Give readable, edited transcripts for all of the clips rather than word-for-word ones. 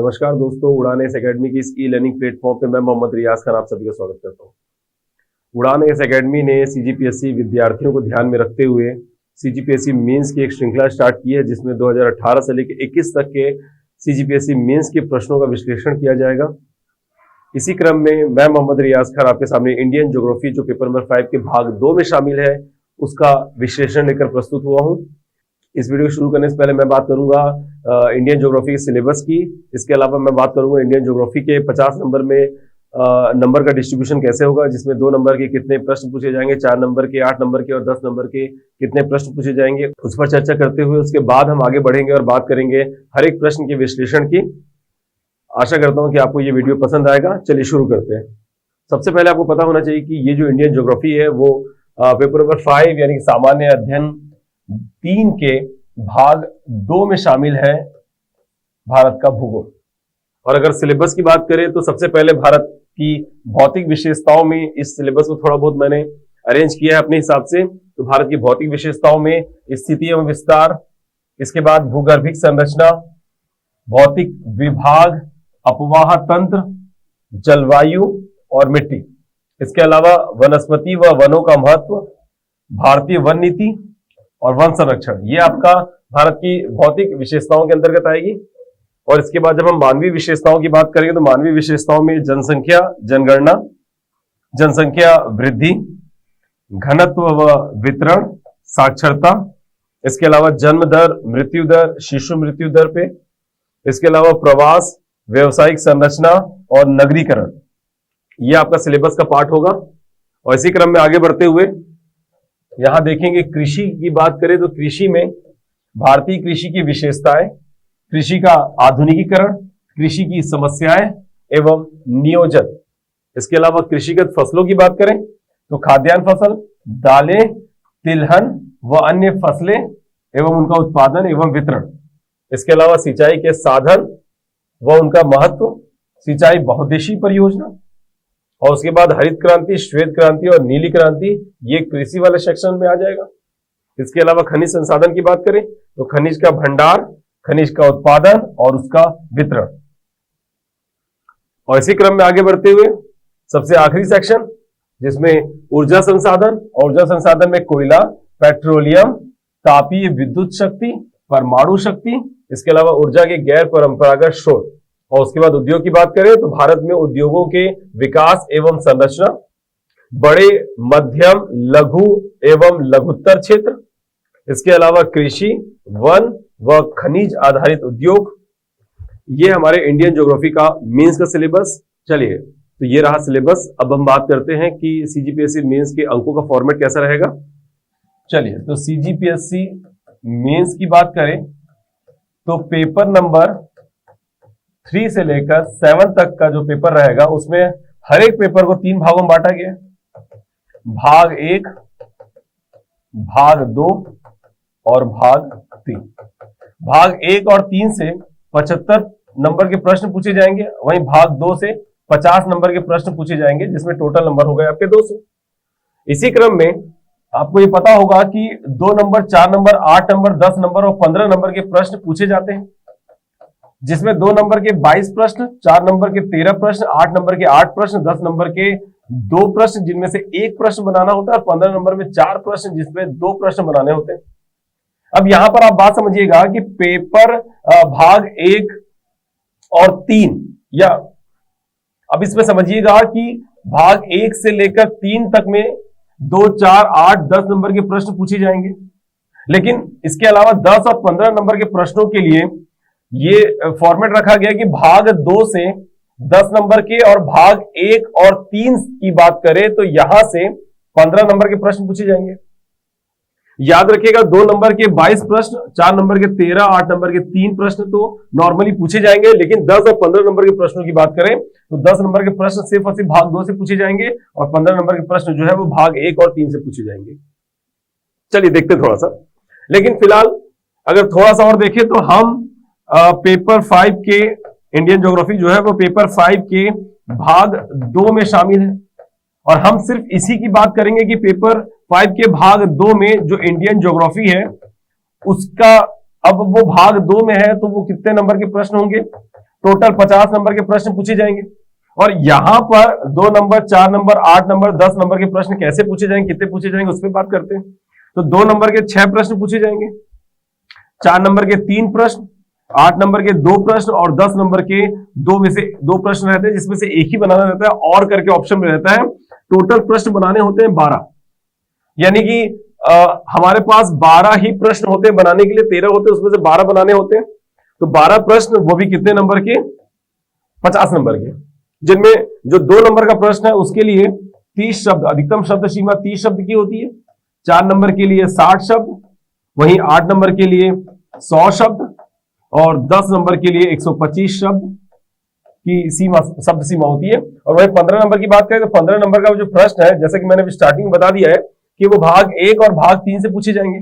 नमस्कार दोस्तों, उड़ान एस एकेडमी की इस ई लर्निंग प्लेटफॉर्म पे मैं मोहम्मद रियाज खान आप सभी का स्वागत करता हूँ। उड़ान एस एकेडमी ने सीजीपीएससी विद्यार्थियों को ध्यान में रखते हुए सीजीपीएससी मेंस की एक श्रृंखला स्टार्ट की है, जिसमें 2018 से लेकर 21 तक के सीजीपीएससी मेंस के प्रश्नों का विश्लेषण किया जाएगा। इसी क्रम में मैं मोहम्मद रियाज खान आपके सामने इंडियन ज्योग्राफी जो पेपर नंबर 5 के भाग 2 में शामिल है उसका विश्लेषण लेकर प्रस्तुत हुआ हूँ। इस वीडियो को शुरू करने से पहले मैं बात करूंगा इंडियन ज्योग्राफी के सिलेबस की। इसके अलावा मैं बात करूंगा इंडियन ज्योग्राफी के 50 नंबर में नंबर का डिस्ट्रीब्यूशन कैसे होगा, जिसमें 2 नंबर के कितने प्रश्न पूछे जाएंगे, 4 नंबर के, 8 नंबर के और 10 नंबर के कितने प्रश्न पूछे जाएंगे, उस पर चर्चा करते हुए उसके बाद हम आगे बढ़ेंगे और बात करेंगे हर एक प्रश्न के विश्लेषण की। आशा करता हूं कि आपको ये वीडियो पसंद आएगा। चलिए शुरू करते हैं। सबसे पहले आपको पता होना चाहिए कि ये जो इंडियन ज्योग्राफी है वो पेपर नंबर 5 यानी कि सामान्य अध्ययन 3 के भाग 2 में शामिल है भारत का भूगोल। और अगर सिलेबस की बात करें तो सबसे पहले भारत की भौतिक विशेषताओं में इस सिलेबस को थोड़ा बहुत मैंने अरेंज किया है अपने हिसाब से। तो भारत की भौतिक विशेषताओं में स्थिति एवं विस्तार, इसके बाद भूगर्भिक संरचना, भौतिक विभाग, अपवाह तंत्र, जलवायु और मिट्टी। इसके अलावा वनस्पति व वनों का महत्व, भारतीय वन नीति और वन संरक्षण, ये आपका भारत की भौतिक विशेषताओं के अंतर्गत आएगी। और इसके बाद जब हम मानवीय विशेषताओं की बात करेंगे तो मानवीय विशेषताओं में जनसंख्या, जनगणना, जनसंख्या वृद्धि, घनत्व व वितरण, साक्षरता, इसके अलावा जन्म दर, मृत्यु दर, शिशु मृत्यु दर पे, इसके अलावा प्रवास, व्यवसायिक संरचना और नगरीकरण, ये आपका सिलेबस का पार्ट होगा। और इसी क्रम में आगे बढ़ते हुए यहां देखेंगे कृषि की बात करें तो कृषि में भारतीय कृषि की विशेषताएं, कृषि का आधुनिकीकरण, कृषि की समस्याएं एवं नियोजन। इसके अलावा कृषिगत फसलों की बात करें तो खाद्यान्न फसल, दालें, तिलहन व अन्य फसलें एवं उनका उत्पादन एवं वितरण। इसके अलावा सिंचाई के साधन व उनका महत्व, सिंचाई बहुउद्देशीय परियोजना। और उसके बाद हरित क्रांति, श्वेत क्रांति और नीली क्रांति, ये कृषि वाले सेक्शन में आ जाएगा। इसके अलावा खनिज संसाधन की बात करें तो खनिज का भंडार, खनिज का उत्पादन और उसका वितरण। और इसी क्रम में आगे बढ़ते हुए सबसे आखिरी सेक्शन जिसमें ऊर्जा संसाधन, और ऊर्जा संसाधन में कोयला, पेट्रोलियम, तापीय विद्युत शक्ति, परमाणु शक्ति, इसके अलावा ऊर्जा के गैर परंपरागत स्रोत। और उसके बाद उद्योग की बात करें तो भारत में उद्योगों के विकास एवं संरचना, बड़े, मध्यम, लघु एवं लघुत्तर क्षेत्र, इसके अलावा कृषि, वन व खनिज आधारित उद्योग, ये हमारे इंडियन ज्योग्राफी का मेंस का सिलेबस। चलिए, तो ये रहा सिलेबस। अब हम बात करते हैं कि सीजीपीएससी मेंस के अंकों का फॉर्मेट कैसा रहेगा। चलिए, तो सीजीपीएससी मेंस की बात करें तो पेपर नंबर 3 से लेकर 7 तक का जो पेपर रहेगा उसमें हर एक पेपर को 3 भागों में बांटा गया है। भाग 1, भाग 2 और भाग 3। भाग 1 और 3 से 75 नंबर के प्रश्न पूछे जाएंगे, वहीं भाग 2 से 50 नंबर के प्रश्न पूछे जाएंगे, जिसमें टोटल नंबर हो गए आपके 200। इसी क्रम में आपको ये पता होगा कि 2 नंबर, 4 नंबर, 8 नंबर, 10 नंबर और 15 नंबर के प्रश्न पूछे जाते हैं, जिसमें 2 नंबर के 22 प्रश्न, 4 नंबर के 13 प्रश्न, 8 नंबर के 8 प्रश्न, 10 नंबर के 2 प्रश्न जिनमें से 1 प्रश्न बनाना होता है, और 15 नंबर में 4 प्रश्न जिसमें 2 प्रश्न बनाने होते हैं। अब यहां पर आप बात समझिएगा कि पेपर भाग 1 और 3, या अब इसमें समझिएगा कि भाग 1 से लेकर 3 तक में 2, 4, 8, 10 नंबर के प्रश्न पूछे जाएंगे, लेकिन इसके अलावा 10 और 15 नंबर के प्रश्नों के लिए ये फॉर्मेट रखा गया कि भाग 2 से 10 नंबर के और भाग 1 और 3 की बात करें तो यहां से 15 नंबर के प्रश्न पूछे जाएंगे। याद रखिएगा, 2 नंबर के 22 प्रश्न, 4 नंबर के 13, 8 नंबर के 3 प्रश्न तो नॉर्मली पूछे जाएंगे, लेकिन 10 और 15 नंबर के प्रश्नों की बात करें तो 10 नंबर के प्रश्न सिर्फ और सिर्फ भाग 2 से पूछे जाएंगे और 15 नंबर के प्रश्न जो है वो भाग 1 और 3 से पूछे जाएंगे। चलिए देखते थोड़ा सा, लेकिन फिलहाल अगर थोड़ा सा और देखें तो हम पेपर 5 के इंडियन ज्योग्राफी जो है वो पेपर 5 के भाग 2 में शामिल है, और हम सिर्फ इसी की बात करेंगे कि पेपर 5 के भाग 2 में जो इंडियन ज्योग्राफी है उसका, अब वो भाग 2 में है तो वो कितने नंबर के प्रश्न होंगे। टोटल 50 नंबर के प्रश्न पूछे जाएंगे। और यहां पर 2 नंबर, 4 नंबर, 8 नंबर, 10 नंबर के प्रश्न कैसे पूछे जाएंगे, कितने पूछे जाएंगे, उस पर बात करते हैं। तो 2 नंबर के 6 प्रश्न पूछे जाएंगे, 4 नंबर के 3 प्रश्न, 8 नंबर के 2 प्रश्न और 10 नंबर के 2 में से 2 प्रश्न रहते हैं, जिसमें से एक ही बनाना रहता है और करके ऑप्शन में रहता है। टोटल प्रश्न बनाने होते हैं 12, यानी कि हमारे पास 12 ही प्रश्न होते हैं बनाने के लिए, 13 होते हैं, उसमें से 12 बनाने होते हैं। तो 12 प्रश्न, वो भी कितने नंबर के, 50 नंबर के, जिनमें जो 2 नंबर का प्रश्न है उसके लिए 30 शब्द, अधिकतम शब्द सीमा 30 शब्द की होती है। 4 नंबर के लिए 60 शब्द, वहीं 8 नंबर के लिए 100 शब्द और 10 नंबर के लिए 125 शब्द की सीमा, शब्द सीमा होती है। और वही 15 नंबर की बात करें तो 15 नंबर का जो प्रश्न है, जैसे कि मैंने स्टार्टिंग में बता दिया है कि वो भाग 1 और भाग 3 से पूछे जाएंगे।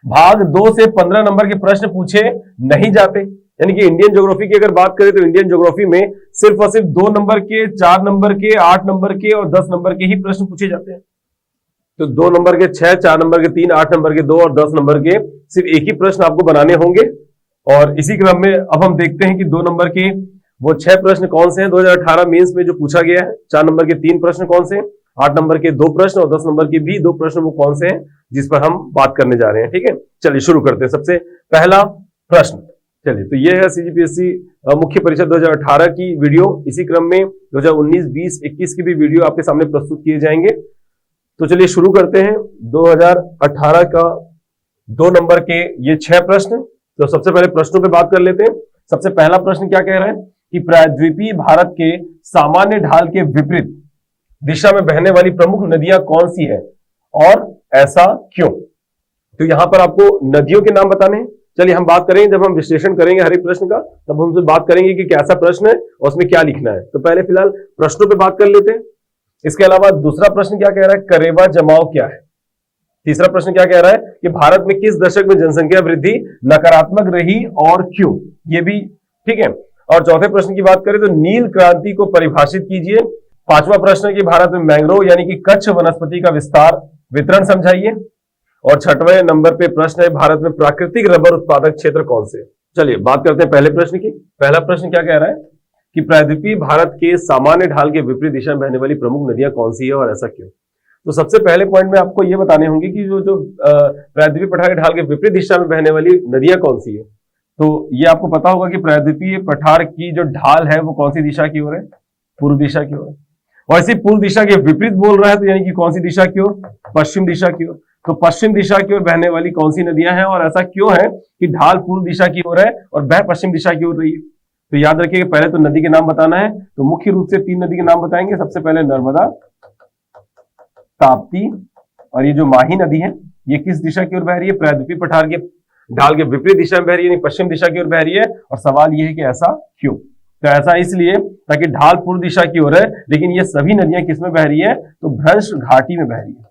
भाग 2 से 15 नंबर के प्रश्न पूछे नहीं जाते। यानी कि इंडियन ज्योग्राफी की अगर बात करें तो इंडियन ज्योग्राफी में सिर्फ और सिर्फ 2 नंबर के, 4 नंबर के, 8 नंबर के और 10 नंबर के ही प्रश्न पूछे जाते हैं। तो 2 नंबर के 6, 4 नंबर के 3, 8 नंबर के 2 और 10 नंबर के सिर्फ एक ही प्रश्न आपको बनाने होंगे। और इसी क्रम में अब हम देखते हैं कि 2 नंबर के वो 6 प्रश्न कौन से हैं 2018 मेंस में जो पूछा गया है। 4 नंबर के 3 प्रश्न कौन से हैं, 8 नंबर के 2 प्रश्न और 10 नंबर के भी 2 प्रश्न वो कौन से हैं, जिस पर हम बात करने जा रहे हैं। ठीक है, चलिए शुरू करते हैं। सबसे पहला प्रश्न, चलिए, तो ये है सीजीपीएससी मुख्य परीक्षा 2018 की वीडियो। इसी क्रम में 2019, 20, 21 की भी वीडियो आपके सामने प्रस्तुत किए जाएंगे। तो चलिए शुरू करते हैं 2018 का 2 नंबर के ये 6 प्रश्न। तो सबसे पहले प्रश्नों पे बात कर लेते हैं। सबसे पहला प्रश्न क्या कह रहा है कि प्रायद्वीपीय भारत के सामान्य ढाल के विपरीत दिशा में बहने वाली प्रमुख नदियां कौन सी है और ऐसा क्यों। तो यहां पर आपको नदियों के नाम बताने हैं। चलिए हम बात करेंगे, जब हम विश्लेषण करेंगे हर एक प्रश्न का, तब हम बात करेंगे कि कैसा प्रश्न है और उसमें क्या लिखना है। तो पहले फिलहाल प्रश्नों पे बात कर लेते हैं। इसके अलावा दूसरा प्रश्न क्या कह रहा है, करेवा जमाव क्या है। तीसरा प्रश्न क्या कह रहा है कि भारत में किस दशक में जनसंख्या वृद्धि नकारात्मक रही और क्यों, ये भी ठीक है। और चौथे प्रश्न की बात करें तो नील क्रांति को परिभाषित कीजिए। पांचवा प्रश्न है कि भारत में मैंग्रोव यानी कि कच्छ वनस्पति का विस्तार वितरण समझाइए। और छठवें नंबर पे प्रश्न है भारत में प्राकृतिक रबर उत्पादक क्षेत्र कौन से। चलिए बात करते हैं पहले प्रश्न की। पहला प्रश्न क्या कह रहा है कि प्रायद्वीपीय भारत के सामान्य ढाल के विपरीत दिशा में बहने वाली प्रमुख नदियां कौन सी है और ऐसा क्यों। तो सबसे पहले पॉइंट में आपको यह बताने होंगे कि जो प्रायद्वीपीय पठार के ढाल के विपरीत दिशा में बहने वाली नदियां कौन सी है। तो ये आपको पता होगा कि प्रायद्वीपीय पठार की जो ढाल है वो कौन सी दिशा की ओर है, पूर्व दिशा की ओर है। और इसी पूर्व दिशा के विपरीत बोल रहा है, तो यानी कि कौन सी दिशा की ओर, पश्चिम दिशा की ओर। तो पश्चिम दिशा की ओर बहने वाली कौन सी नदियां हैं और ऐसा क्यों है कि ढाल पूर्व दिशा की ओर है और बह पश्चिम दिशा की ओर रही है। तो याद रखिए पहले तो नदी के नाम बताना है। तो मुख्य रूप से 3 नदी के नाम बताएंगे। सबसे पहले नर्मदा, ताप्ती और ये जो माही नदी है, ये किस दिशा की ओर बह रही है, प्रायद्वीपीय पठार के ढाल के विपरीत दिशा में बह रही है, यानी पश्चिम दिशा की ओर बह रही है। और सवाल यह है कि ऐसा क्यों। तो ऐसा इसलिए ताकि ढाल पूर्व दिशा की ओर है, लेकिन ये सभी नदियां किसमें बह रही है, तो भ्रंश घाटी में बह रही है।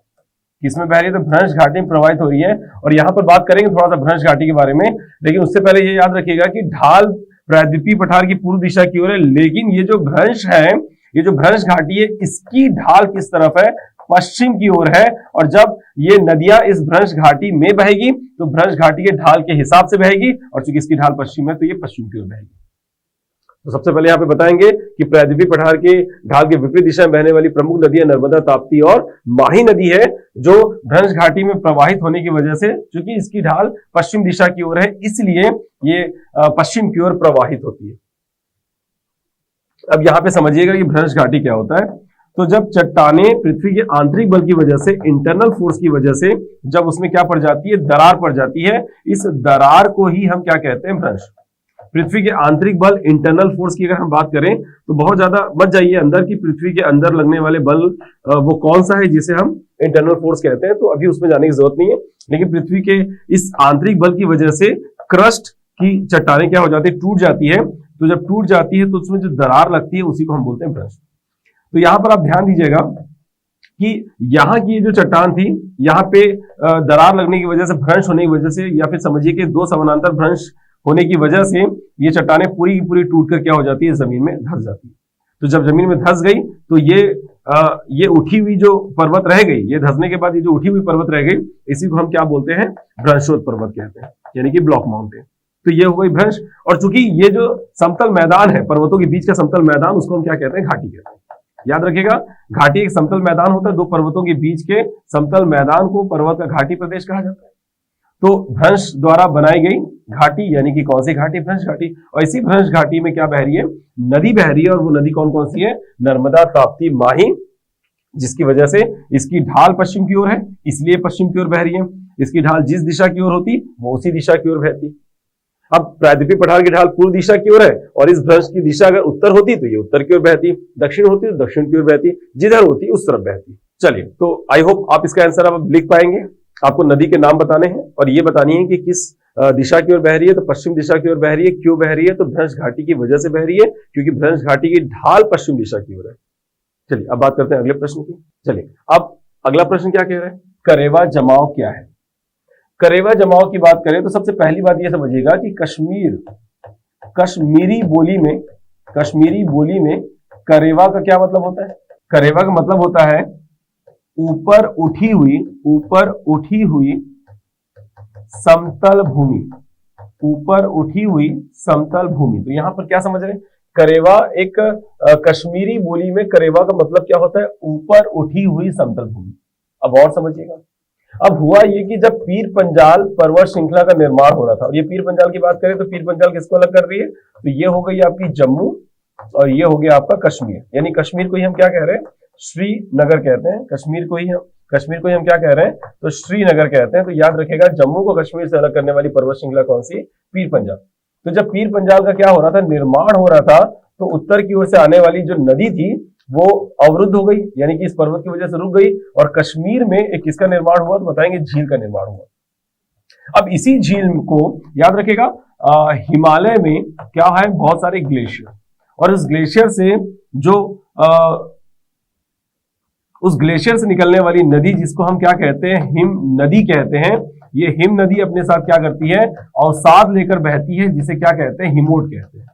किसमें बह रही है, तो भ्रंश घाटी में प्रवाहित हो रही है। और यहां पर बात करेंगे थोड़ा सा भ्रंश घाटी के बारे में, लेकिन उससे पहले ये याद रखिएगा कि ढाल प्रायद्वीपीय पठार की पूर्व दिशा की ओर है, लेकिन ये जो भ्रंश है, ये जो भ्रंश घाटी है, इसकी ढाल किस तरफ है, पश्चिम की ओर है। और जब ये नदियां इस भ्रंश घाटी में बहेगी तो भ्रंश घाटी के ढाल के हिसाब से बहेगी, और चूंकि इसकी ढाल पश्चिम है तो ये पश्चिम की ओर बहेगी। तो सबसे पहले यहां पे बताएंगे कि प्रायद्वीपीय पठार के ढाल के विपरीत दिशा में बहने वाली प्रमुख नदियां नर्मदा, ताप्ती और माही नदी है, जो भ्रंश घाटी में प्रवाहित होने की वजह से, चूंकि इसकी ढाल पश्चिम दिशा की ओर है, इसलिए ये पश्चिम की ओर प्रवाहित होती है। अब यहां पे समझिएगा कि भ्रंश घाटी क्या होता है। तो जब चट्टाने पृथ्वी के आंतरिक बल की वजह से, इंटरनल फोर्स की वजह से, जब उसमें क्या पड़ जाती है, दरार पड़ जाती है, इस दरार को ही हम क्या कहते हैं, भ्रंश। पृथ्वी के आंतरिक बल, इंटरनल फोर्स की अगर हम बात करें तो बहुत ज्यादा मत जाइए अंदर की, पृथ्वी के अंदर लगने वाले बल वो कौन सा है जिसे हम इंटरनल फोर्स कहते हैं, तो अभी उसमें जाने की जरूरत नहीं है। लेकिन पृथ्वी के इस आंतरिक बल की वजह से क्रस्ट की चट्टानें क्या हो जाती है, टूट जाती है। तो जब टूट जाती है तो उसमें जो दरार लगती है उसी को हम बोलते हैं भ्रंश। तो यहां पर आप ध्यान दीजिएगा कि यहां की जो चट्टान थी, यहां पे दरार लगने की वजह से, भ्रंश होने की वजह से, या फिर समझिए कि 2 समानांतर भ्रंश होने की वजह से ये चट्टानें पूरी की पूरी टूटकर क्या हो जाती है, जमीन में धंस जाती है। तो जब जमीन में धंस गई तो ये उठी हुई जो पर्वत रह गई, ये धंसने के बाद ये जो उठी हुई पर्वत रह गई, इसी को हम क्या बोलते हैं, भ्रंशोत्तर पर्वत कहते हैं, यानी कि ब्लॉक माउंटेन। तो ये हो गई भ्रंश। और चूंकि ये जो समतल मैदान है, पर्वतों के बीच का समतल मैदान, उसको हम क्या कहते हैं? घाटी कहते हैं। याद रखिएगा, घाटी एक समतल मैदान होता है, दो पर्वतों के बीच के समतल मैदान को पर्वत का घाटी प्रदेश कहा जाता है। तो भ्रंश द्वारा बनाई गई घाटी, यानी कि कौन सी घाटी? भ्रंश घाटी। और इसी भ्रंश घाटी में क्या बह रही है? नदी बह रही है। और वो नदी कौन कौन सी है? नर्मदा, ताप्ती, माही, जिसकी वजह से इसकी ढाल पश्चिम की ओर है, इसलिए पश्चिम की ओर बह रही है। इसकी ढाल जिस दिशा की ओर होती वो उसी दिशा की ओर बहती। अब प्रायद्वीपीय पठार की ढाल पूर्व दिशा की ओर है, और इस भ्रंश की दिशा अगर उत्तर होती तो ये उत्तर की ओर बहती, दक्षिण होती तो दक्षिण की ओर बहती, जिधर होती उस तरफ बहती। चलिए, तो आई होप आप इसका आंसर अब लिख पाएंगे। आपको नदी के नाम बताने हैं और ये बतानी है कि किस दिशा की ओर बह रही है। तो पश्चिम दिशा की ओर बह रही है। क्यों बह रही है? तो भ्रंश घाटी की वजह से बह रही है, क्योंकि भ्रंश घाटी की ढाल पश्चिम दिशा की ओर है। चलिए, अब बात करते हैं अगले प्रश्न की। चलिए, अब अगला प्रश्न क्या कह रहा है? करेवा जमाव क्या है? करेवा जमाव की बात करें तो सबसे पहली बात यह समझिएगा कि कश्मीरी बोली में करेवा का क्या मतलब होता है? करेवा का मतलब होता है ऊपर उठी हुई समतल भूमि। ऊपर उठी हुई समतल भूमि। तो यहां पर क्या समझ रहे हैं? करेवा एक कश्मीरी बोली में करेवा का मतलब क्या होता है? ऊपर उठी हुई समतल भूमि। अब और समझिएगा, अब हुआ ये कि जब पीर पंजाल पर्वत श्रृंखला का निर्माण हो रहा था, और ये पीर पंजाल की बात करें तो पीर पंजाल किसको अलग कर रही है? तो ये हो गई आपकी जम्मू, और ये हो गया आपका कश्मीर। यानी कश्मीर को ही हम क्या कह रहे हैं? श्रीनगर कहते हैं। कश्मीर को ही हम क्या कह रहे हैं? तो श्रीनगर कहते हैं। तो याद रखेगा, जम्मू को कश्मीर से अलग करने वाली पर्वत श्रृंखला कौन सी? पीर पंजाल। तो जब पीर पंजाल का क्या हो रहा था? निर्माण हो रहा था, तो उत्तर की ओर से आने वाली जो नदी थी वो अवरुद्ध हो गई, यानी कि इस पर्वत की वजह से रुक गई, और कश्मीर में एक किसका निर्माण हुआ? तो बताएंगे झील का निर्माण हुआ। अब इसी झील को याद रखेगा, हिमालय में क्या है? बहुत सारे ग्लेशियर, और उस ग्लेशियर से जो उस ग्लेशियर से निकलने वाली नदी, जिसको हम क्या कहते हैं? हिम नदी कहते हैं। ये हिम नदी अपने साथ क्या करती है? अवसाद लेकर बहती है, जिसे क्या कहते हैं? हिमोट कहते हैं।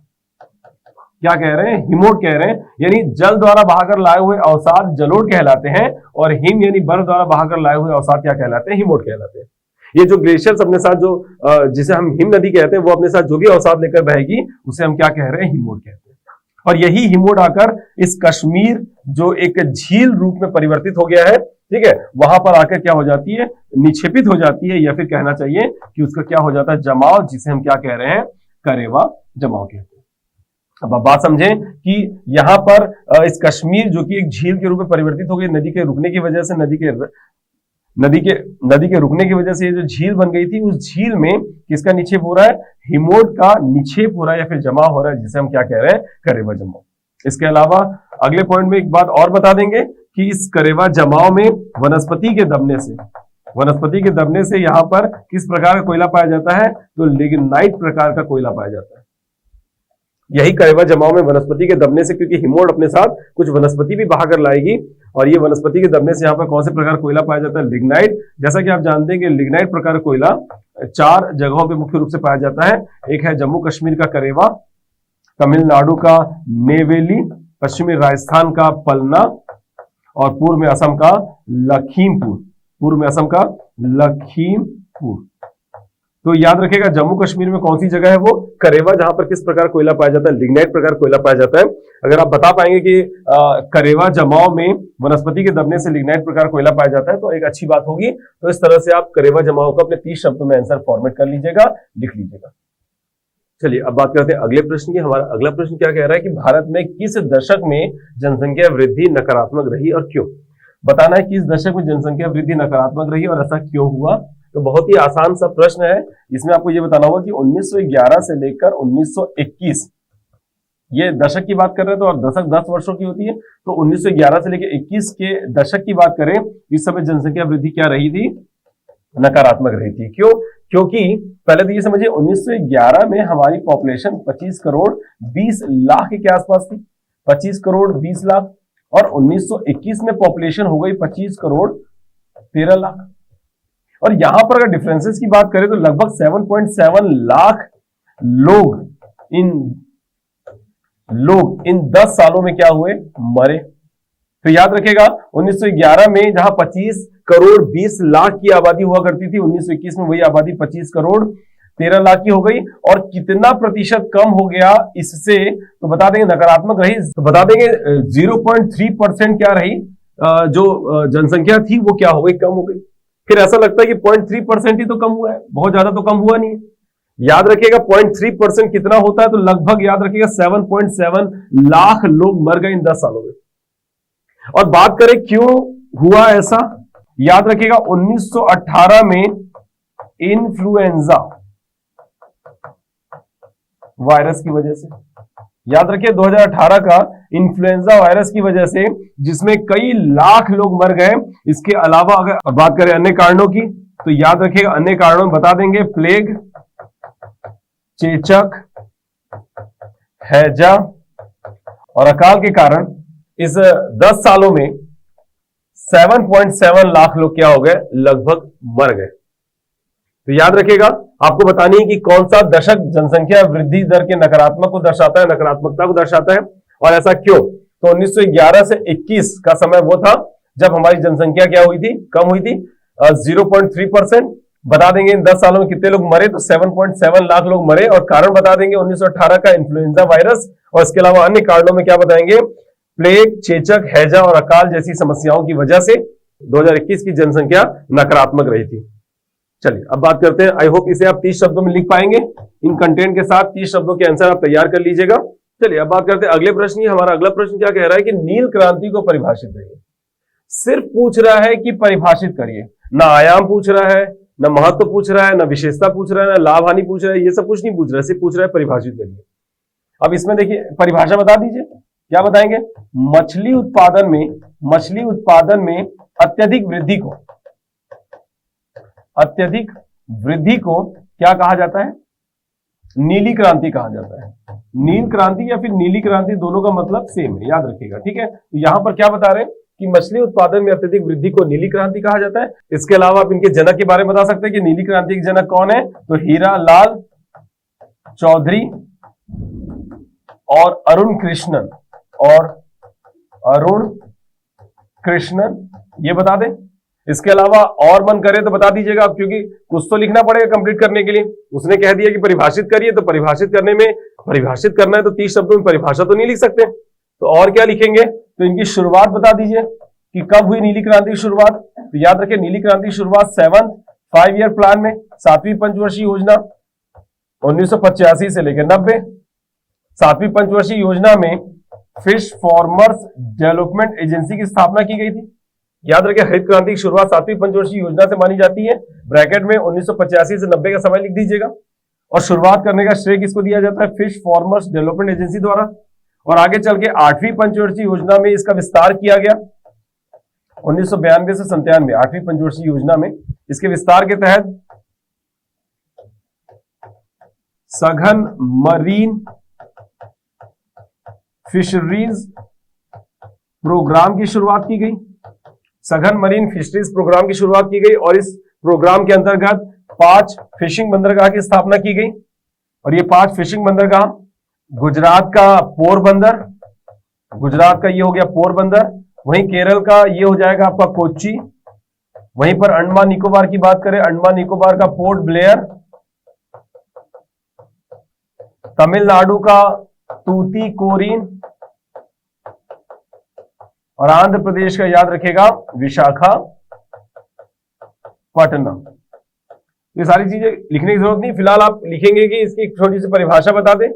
क्या कह रहे हैं? हिमोट कह रहे हैं। यानी जल द्वारा बहाकर लाए हुए अवसाद जलोढ़ कहलाते हैं, और हिम यानी बर्फ द्वारा बहाकर लाए हुए अवसाद क्या कहलाते हैं? हिमोट कहलाते हैं। ये जो ग्लेशियर्स अपने साथ जो जिसे हम हिम नदी कहते हैं, वो अपने साथ जो भी अवसाद लेकर बहेगी उसे हम क्या कह रहे हैं? हिमोट कहते हैं। और यही हिमोट आकर इस कश्मीर जो एक झील रूप में परिवर्तित हो गया है, ठीक है, वहां पर आकर क्या हो जाती है? निक्षेपित हो जाती है, या फिर कहना चाहिए कि उसका क्या हो जाता है? जमाव, जिसे हम क्या कह रहे हैं? करेवा जमाव कहते हैं। अब आप बात समझें कि यहां पर इस कश्मीर जो कि एक झील के रूप में परिवर्तित हो गई, नदी के रुकने की वजह से, नदी के रुकने की वजह से ये जो झील बन गई थी, उस झील में किसका निक्षेप हो रहा है? हिमोट का निक्षेप हो रहा है, या फिर जमा हो रहा है, जिसे हम क्या कह रहे हैं? करेवा जमाव। इसके अलावा अगले पॉइंट में एक बात और बता देंगे कि इस करेवा जमाव में वनस्पति के दबने से यहां पर किस प्रकार का कोयला पाया जाता है? तो लिग्नाइट प्रकार का कोयला पाया जाता है। यही करेवा जमाव में वनस्पति के दबने से, क्योंकि हिमोट अपने साथ कुछ वनस्पति भी बहाकर लाएगी, और ये वनस्पति के दबने से यहाँ पर कौन से प्रकार कोयला पाया जाता है? लिग्नाइट। जैसा कि आप जानते हैं कि लिग्नाइट प्रकार कोयला 4 जगहों पे मुख्य रूप से पाया जाता है। एक है जम्मू कश्मीर का करेवा, तमिलनाडु का नेवेली, पश्चिमी राजस्थान का पलना, और पूर्व में असम का लखीमपुर। तो याद रखेगा, जम्मू कश्मीर में कौन सी जगह है? वो करेवा, जहां पर किस प्रकार कोयला पाया जाता है? लिग्नाइट प्रकार कोयला पाया जाता है। अगर आप बता पाएंगे कि करेवा जमाव में वनस्पति के दबने से लिग्नाइट प्रकार कोयला पाया जाता है, तो एक अच्छी बात होगी। तो इस तरह से आप करेवा जमाव को अपने 30 शब्दों में आंसर फॉर्मेट कर लीजिएगा, लिख लीजिएगा। चलिए, अब बात करते हैं अगले प्रश्न की। हमारा अगला प्रश्न क्या कह रहा है कि भारत में किस दशक में जनसंख्या वृद्धि नकारात्मक रही और क्यों? बताना है किस दशक में जनसंख्या वृद्धि नकारात्मक रही और ऐसा क्यों हुआ। तो बहुत ही आसान सा प्रश्न है। इसमें आपको यह बताना होगा कि 1911 से लेकर 1921, ये दशक की बात कर रहे हैं, तो और दशक 10 वर्षों की होती है, तो 1911 से लेकर 21 के दशक की बात करें, इस समय जनसंख्या वृद्धि क्या रही थी? नकारात्मक रही थी। क्यों? क्योंकि पहले तो ये समझिए, 1911 में हमारी पॉपुलेशन 25 करोड़ 20 लाख के आसपास थी, 25 करोड़ 20 लाख, और 1921 में पॉपुलेशन हो गई 25 करोड़ 13 लाख। और यहां पर अगर डिफरेंसेस की बात करें तो लगभग 7.7 लाख लोग इन 10 सालों में क्या हुए? मरे। तो याद रखेगा, 1911 में जहां 25 करोड़ 20 लाख की आबादी हुआ करती थी, 1921 में वही आबादी 25 करोड़ 13 लाख की हो गई। और कितना प्रतिशत कम हो गया इससे, तो बता देंगे नकारात्मक रही, तो बता देंगे 0.3% क्या रही, जो जनसंख्या थी वो क्या हो गई, कम हो गई। फिर ऐसा लगता है कि 0.3% ही तो कम हुआ है, बहुत ज्यादा तो कम हुआ नहीं है। याद रखिएगा 0.3% कितना होता है, तो लगभग याद रखिएगा 7.7 लाख लोग मर गए इन 10 सालों में। और बात करें क्यों हुआ ऐसा, याद रखिएगा 1918 में इन्फ्लुएंजा वायरस की वजह से, याद रखिए 2018 का इन्फ्लुएंजा वायरस की वजह से, जिसमें कई लाख लोग मर गए। इसके अलावा अगर बात करें अन्य कारणों की, तो याद रखिएगा अन्य कारणों में बता देंगे प्लेग, चेचक, हैजा और अकाल के कारण इस 10 सालों में 7.7 लाख लोग क्या हो गए, लगभग मर गए। तो याद रखिएगा आपको बतानी है कि कौन सा दशक जनसंख्या वृद्धि दर के नकारात्मक को दर्शाता है, नकारात्मकता को दर्शाता है, और ऐसा क्यों। तो 1911 से 21 का समय वो था जब हमारी जनसंख्या क्या हुई थी, कम हुई थी 0.3%। बता देंगे इन 10 सालों में कितने लोग मरे, तो 7.7 लाख लोग मरे। और कारण बता देंगे 1918 का इन्फ्लुएंजा वायरस, और इसके अलावा अन्य कारणों में क्या बताएंगे, प्लेग, चेचक, हैजा और अकाल जैसी समस्याओं की वजह से 2021 की जनसंख्या नकारात्मक रही थी। चलिए अब बात करते हैं, आई होप इसे आप 30 शब्दों में लिख पाएंगे। इन कंटेंट के साथ 30 शब्दों के आंसर आप तैयार कर लीजिएगा। चलिए अब बात करते हैं अगले प्रश्न की। हमारा अगला प्रश्न क्या कह रहा है कि नील क्रांति को परिभाषित करिए। सिर्फ पूछ रहा है कि परिभाषित करिए, ना आयाम पूछ रहा है, ना महत्व पूछ रहा है, ना विशेषता पूछ रहा है, ना लाभ हानि पूछ रहा है, ये सब कुछ नहीं पूछ रहा है, सिर्फ पूछ रहा है परिभाषित करिए। अब इसमें देखिए परिभाषा बता दीजिए, क्या बताएंगे, मछली उत्पादन में अत्यधिक वृद्धि को क्या कहा जाता है, नीली क्रांति कहा जाता है। नील क्रांति या फिर नीली क्रांति दोनों का मतलब सेम है, याद रखिएगा, ठीक है। तो यहां पर क्या बता रहे हैं कि मछली उत्पादन में अत्यधिक वृद्धि को नीली क्रांति कहा जाता है। इसके अलावा आप इनके जनक के बारे में बता सकते हैं कि नीली क्रांति के जनक कौन है, तो हीरा लाल चौधरी और अरुण कृष्णन, ये बता दें। इसके अलावा और मन करे तो बता दीजिएगा आप, क्योंकि कुछ तो लिखना पड़ेगा कंप्लीट करने के लिए। उसने कह दिया कि परिभाषित करिए, तो परिभाषित करना है तो 30 शब्दों में परिभाषा तो नहीं लिख सकते, तो और क्या लिखेंगे, तो इनकी शुरुआत बता दीजिए कि कब हुई नीली क्रांति की शुरुआत। तो याद रखिए नीली क्रांति की शुरुआत 7th 5 ईयर प्लान में, 7वीं पंचवर्षीय योजना 1985 से लेकर 90। 7वीं पंचवर्षीय योजना में फिश फार्मर्स डेवलपमेंट एजेंसी की स्थापना की गई थी। याद रखिए हरित क्रांति की शुरुआत 7वीं पंचवर्षीय योजना से मानी जाती है। ब्रैकेट में 1985 से 90 का समय लिख दीजिएगा। और शुरुआत करने का श्रेय किसको दिया जाता है, फिश फार्मर्स डेवलपमेंट एजेंसी द्वारा। और आगे चल के 8वीं पंचवर्षीय योजना में इसका विस्तार किया गया 1992 से 97। 8वीं पंचवर्षीय योजना में इसके विस्तार के तहत सघन मरीन फिशरीज प्रोग्राम की शुरुआत की गई। सघन मरीन फिशरीज प्रोग्राम की शुरुआत की गई और इस प्रोग्राम के अंतर्गत 5 फिशिंग बंदरगाह की स्थापना की गई। और ये 5 फिशिंग बंदरगाह गुजरात का पोरबंदर, गुजरात का ये हो गया पोरबंदर, वहीं केरल का ये हो जाएगा आपका कोच्चि, वहीं पर अंडमान निकोबार की बात करें, अंडमान निकोबार का पोर्ट ब्लेयर, तमिलनाडु का तूतीकोरिन और आंध्र प्रदेश का याद रखेगा विशाखापट्टनम। ये सारी चीजें लिखने की जरूरत नहीं, फिलहाल आप लिखेंगे कि इसकी छोटी सी परिभाषा बता दें,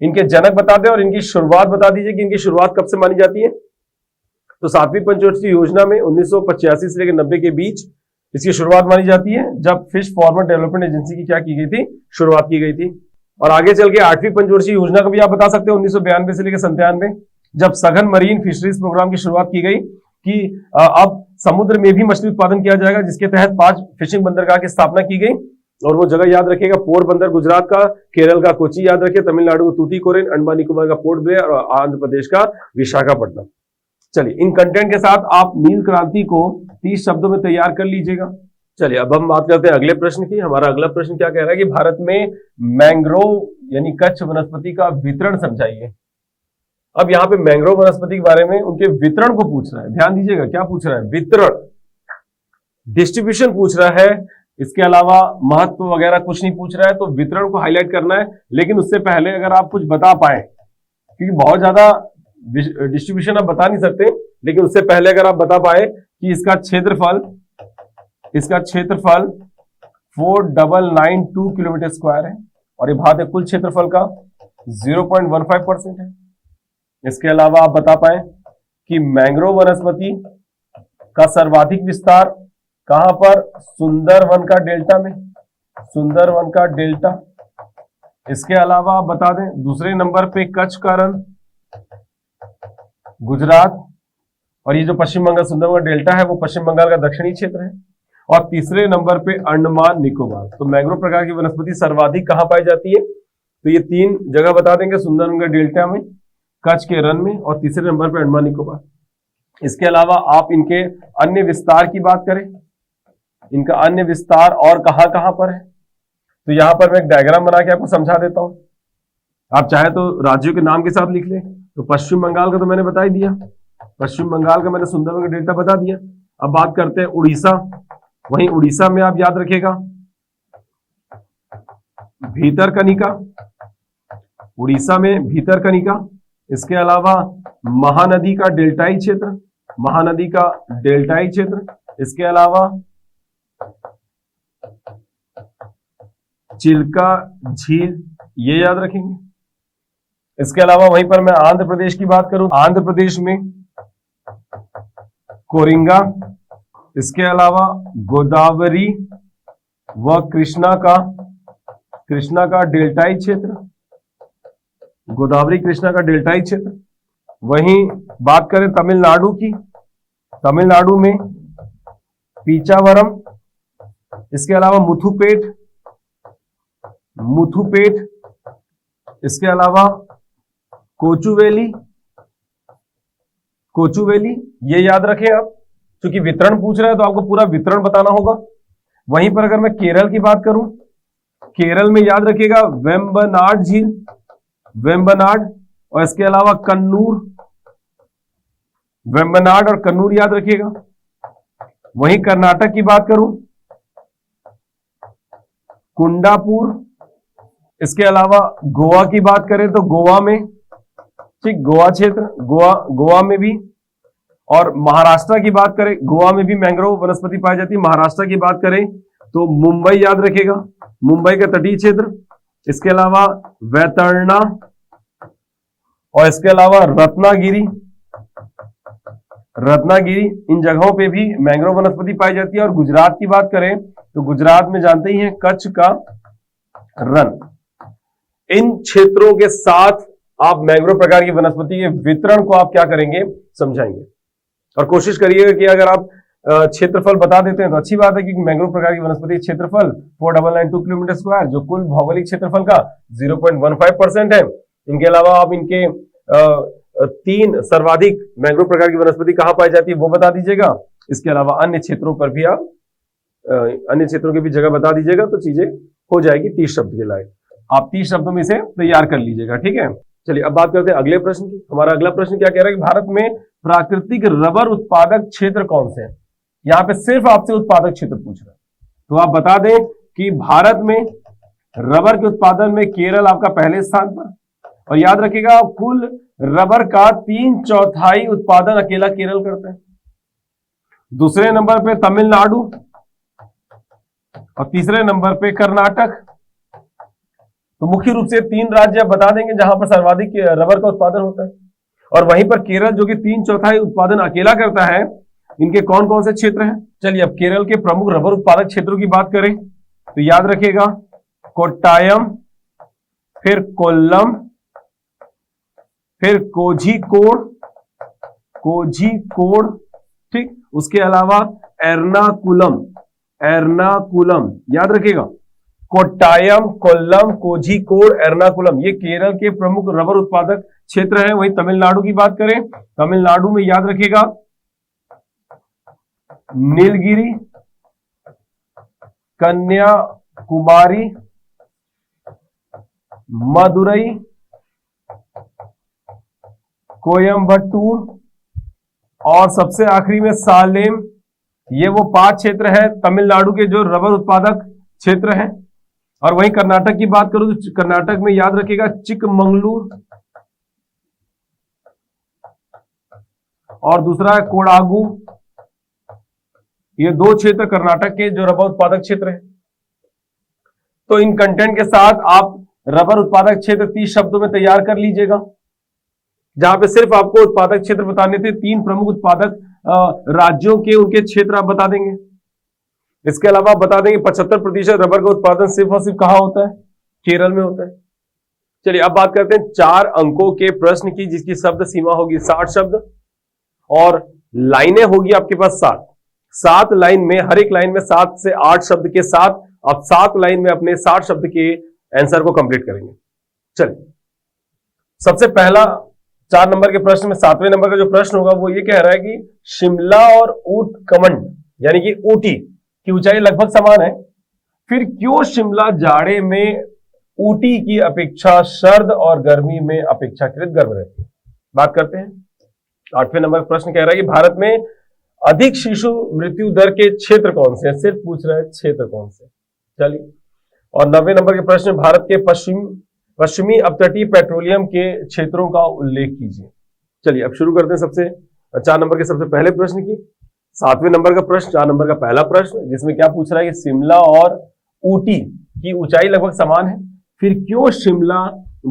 इनके जनक बता दें और इनकी शुरुआत बता दीजिए कि इनकी शुरुआत कब से मानी जाती है। तो 7वीं पंचवर्षीय योजना में 1985 से लेकर 90 के बीच इसकी शुरुआत मानी जाती है, जब फिश फार्मर डेवलपमेंट एजेंसी की क्या की गई थी, शुरुआत की गई थी। और आगे चल के 8वीं पंचवर्षीय योजना को भी आप बता सकते हो 1992 से लेकर 97, जब सघन मरीन फिशरीज प्रोग्राम की शुरुआत की गई कि अब समुद्र में भी मछली उत्पादन किया जाएगा, जिसके तहत 5 फिशिंग बंदरगाह की स्थापना की गई। और वो जगह याद रखिएगा पोरबंदर गुजरात का, केरल का कोच्चि याद रखिए, तमिलनाडु का तूतीकोरिन, अंडमान निकोबार का पोर्ट ब्लेयर और आंध्र प्रदेश का विशाखापट्टनम। चलिए इन कंटेंट के साथ आप नील क्रांति को 30 शब्दों में तैयार कर लीजिएगा। चलिए अब हम बात करते हैं अगले प्रश्न की। हमारा अगला प्रश्न क्या कह रहा है कि भारत में मैंग्रोव यानी कच्छ वनस्पति का वितरण समझाइए। अब यहाँ पे मैंग्रोव वनस्पति के बारे में उनके वितरण को पूछ रहा है, ध्यान दीजिएगा क्या पूछ रहा है, वितरण, डिस्ट्रीब्यूशन पूछ रहा है। इसके अलावा महत्व वगैरह कुछ नहीं पूछ रहा है, तो वितरण को हाईलाइट करना है। लेकिन उससे पहले अगर आप कुछ बता पाए, क्योंकि बहुत ज्यादा डिस्ट्रीब्यूशन आप बता नहीं सकते, लेकिन उससे पहले अगर आप बता पाए कि इसका क्षेत्रफल 4992 किलोमीटर स्क्वायर है और ये भारत के कुल क्षेत्रफल का 0.15% है। इसके अलावा आप बता पाए कि मैंग्रोव वनस्पति का सर्वाधिक विस्तार कहां पर? सुंदरवन का डेल्टा में, सुंदरवन का डेल्टा। इसके अलावा आप बता दें दूसरे नंबर पे कच्छ का रण, गुजरात, और ये जो पश्चिम बंगाल सुंदरवन का डेल्टा है वो पश्चिम बंगाल का दक्षिणी क्षेत्र है। और तीसरे नंबर पे अंडमान निकोबार। तो मैंग्रोव प्रकार की वनस्पति सर्वाधिक कहां पाई जाती है? तो ये 3 जगह बता देंगे, सुंदरवन का डेल्टा में, कच्छ के रण में, और तीसरे नंबर पे अंडमान निकोबार। इसके अलावा आप इनके अन्य विस्तार की बात करें, इनका अन्य विस्तार और कहां कहां पर है, तो यहां पर मैं एक डायग्राम बना के आपको समझा देता हूं। आप चाहे तो राज्यों के नाम के साथ लिख लें। तो पश्चिम बंगाल का तो मैंने बता ही दिया, पश्चिम बंगाल का मैंने सुंदरवन का डेल्टा बता दिया। अब बात करते हैं उड़ीसा। वहीं उड़ीसा में आप याद रखिएगा भीतरकनिका, उड़ीसा में भीतरकनिका। इसके अलावा महानदी का डेल्टाई क्षेत्र, महानदी का डेल्टाई क्षेत्र। इसके अलावा चिल्का झील, ये याद रखेंगे। इसके अलावा वहीं पर मैं आंध्र प्रदेश की बात करूं, आंध्र प्रदेश में कोरिंगा। इसके अलावा गोदावरी व कृष्णा का डेल्टाई क्षेत्र, गोदावरी कृष्णा का डेल्टाई क्षेत्र। वहीं बात करें तमिलनाडु की, तमिलनाडु में पीचावरम। इसके अलावा मुथुपेट। इसके अलावा कोचुवेली, ये याद रखें आप, क्योंकि वितरण पूछ रहा है तो आपको पूरा वितरण बताना होगा। वहीं पर अगर मैं केरल की बात करूं, केरल में याद रखिएगा वेम्बनाड झील, वेम्बनाड, और इसके अलावा कन्नूर, वेम्बनाड और कन्नूर याद रखिएगा। वहीं कर्नाटक की बात करूं, कुंडापुर। इसके अलावा गोवा की बात करें तो गोवा में, ठीक, गोवा क्षेत्र, गोवा में भी। और महाराष्ट्र की बात करें, गोवा में भी मैंग्रोव वनस्पति पाई जाती है। महाराष्ट्र की बात करें तो मुंबई याद रखेगा, मुंबई का तटीय क्षेत्र। इसके अलावा वैतरणा, और इसके अलावा रत्नागिरी, इन जगहों पे भी मैंग्रोव वनस्पति पाई जाती है। और गुजरात की बात करें तो गुजरात में जानते ही हैं कच्छ का रण। इन क्षेत्रों के साथ आप मैंग्रोव प्रकार की वनस्पति के वितरण को आप क्या करेंगे? समझाएंगे। और कोशिश करिएगा कि अगर आप क्षेत्रफल बता देते हैं तो अच्छी बात है, क्योंकि मैंग्रोव प्रकार की वनस्पति क्षेत्रफल 4992 किलोमीटर स्क्वायर, जो कुल भौगोलिक क्षेत्रफल का 0.15% है। इनके अलावा आप इनके 3 सर्वाधिक मैंग्रोव प्रकार की वनस्पति कहां पाई जाती है वो बता दीजिएगा। इसके अलावा अन्य क्षेत्रों पर भी आप अन्य क्षेत्रों की भी जगह बता दीजिएगा, तो चीजें हो जाएगी 30 शब्द के लायक। आप 30 शब्दों में इसे तैयार कर लीजिएगा, ठीक है। चलिए अब बात करते हैं अगले प्रश्न की। हमारा अगला प्रश्न क्या कह रहा है कि भारत में प्राकृतिक रबर उत्पादक क्षेत्र कौन से हैं? यहां पे सिर्फ आपसे उत्पादक क्षेत्र पूछ रहा है, तो आप बता दें कि भारत में रबर के उत्पादन में केरल आपका पहले स्थान पर, और याद रखिएगा कुल रबर का 3/4 उत्पादन अकेला केरल करता है। दूसरे नंबर पे तमिलनाडु, और तीसरे नंबर पे कर्नाटक। तो मुख्य रूप से 3 राज्य आप बता देंगे जहां पर सर्वाधिक रबर का उत्पादन होता है। और वहीं पर केरल जो कि 3/4 उत्पादन अकेला करता है, इनके कौन कौन से क्षेत्र हैं? चलिए अब केरल के प्रमुख रबर उत्पादक क्षेत्रों की बात करें तो याद रखिएगा कोट्टायम, फिर कोल्लम, फिर कोझिकोड, ठीक। उसके अलावा एर्नाकुलम याद रखिएगा। कोट्टायम, कोल्लम, कोझिकोड, एर्नाकुलम, ये केरल के प्रमुख रबर उत्पादक क्षेत्र हैं। वहीं तमिलनाडु की बात करें, तमिलनाडु में याद रखिएगा नीलगिरी, कन्याकुमारी, मदुरई, कोयम्बटूर, और सबसे आखिरी में सालेम ये वो 5 क्षेत्र है तमिलनाडु के जो रबर उत्पादक क्षेत्र हैं। और वहीं कर्नाटक की बात करूं तो कर्नाटक में याद रखिएगा चिकमंगलुर और दूसरा है कोडागु। ये 2 क्षेत्र कर्नाटक के जो रबर उत्पादक क्षेत्र है। तो इन कंटेंट के साथ आप रबर उत्पादक क्षेत्र 30 शब्दों में तैयार कर लीजिएगा, जहां पे सिर्फ आपको उत्पादक क्षेत्र बताने थे। 3 प्रमुख उत्पादक राज्यों के उनके क्षेत्र आप बता देंगे। इसके अलावा आप बता देंगे 75% रबर का उत्पादन सिर्फ और सिर्फ कहां होता है? केरल में होता है। चलिए अब बात करते हैं 4 अंकों के प्रश्न की, जिसकी शब्द सीमा होगी 60 शब्द और लाइनें होगी आपके पास 7 लाइन में, हर एक लाइन में 7 से 8 शब्द के साथ आप 7 लाइन में अपने 60 शब्द के आंसर को कंप्लीट करेंगे। चलिए सबसे पहला 4 नंबर के प्रश्न में 7वें नंबर का जो प्रश्न होगा वो ये कह रहा है कि शिमला और ऊट कमंड यानी कि ऊटी की ऊंचाई लगभग समान है, फिर क्यों शिमला जाड़े में ऊटी की अपेक्षा सर्द और गर्मी में अपेक्षाकृत गर्म रहती है? बात करते हैं। 8वें नंबर का प्रश्न कह रहा है कि भारत में अधिक शिशु मृत्यु दर के क्षेत्र कौन से हैं? सिर्फ पूछ रहा है क्षेत्र कौन से। चलिए और 90वें नंबर के प्रश्न भारत के पश्चिमी अपतटीय पेट्रोलियम के क्षेत्रों का उल्लेख कीजिए। चलिए अब शुरू करते हैं सबसे 4 नंबर के सबसे पहले प्रश्न की। 7वें नंबर का प्रश्न 4 नंबर का पहला प्रश्न, जिसमें क्या पूछ रहा है कि शिमला और ऊटी की ऊंचाई लगभग समान है, फिर क्यों शिमला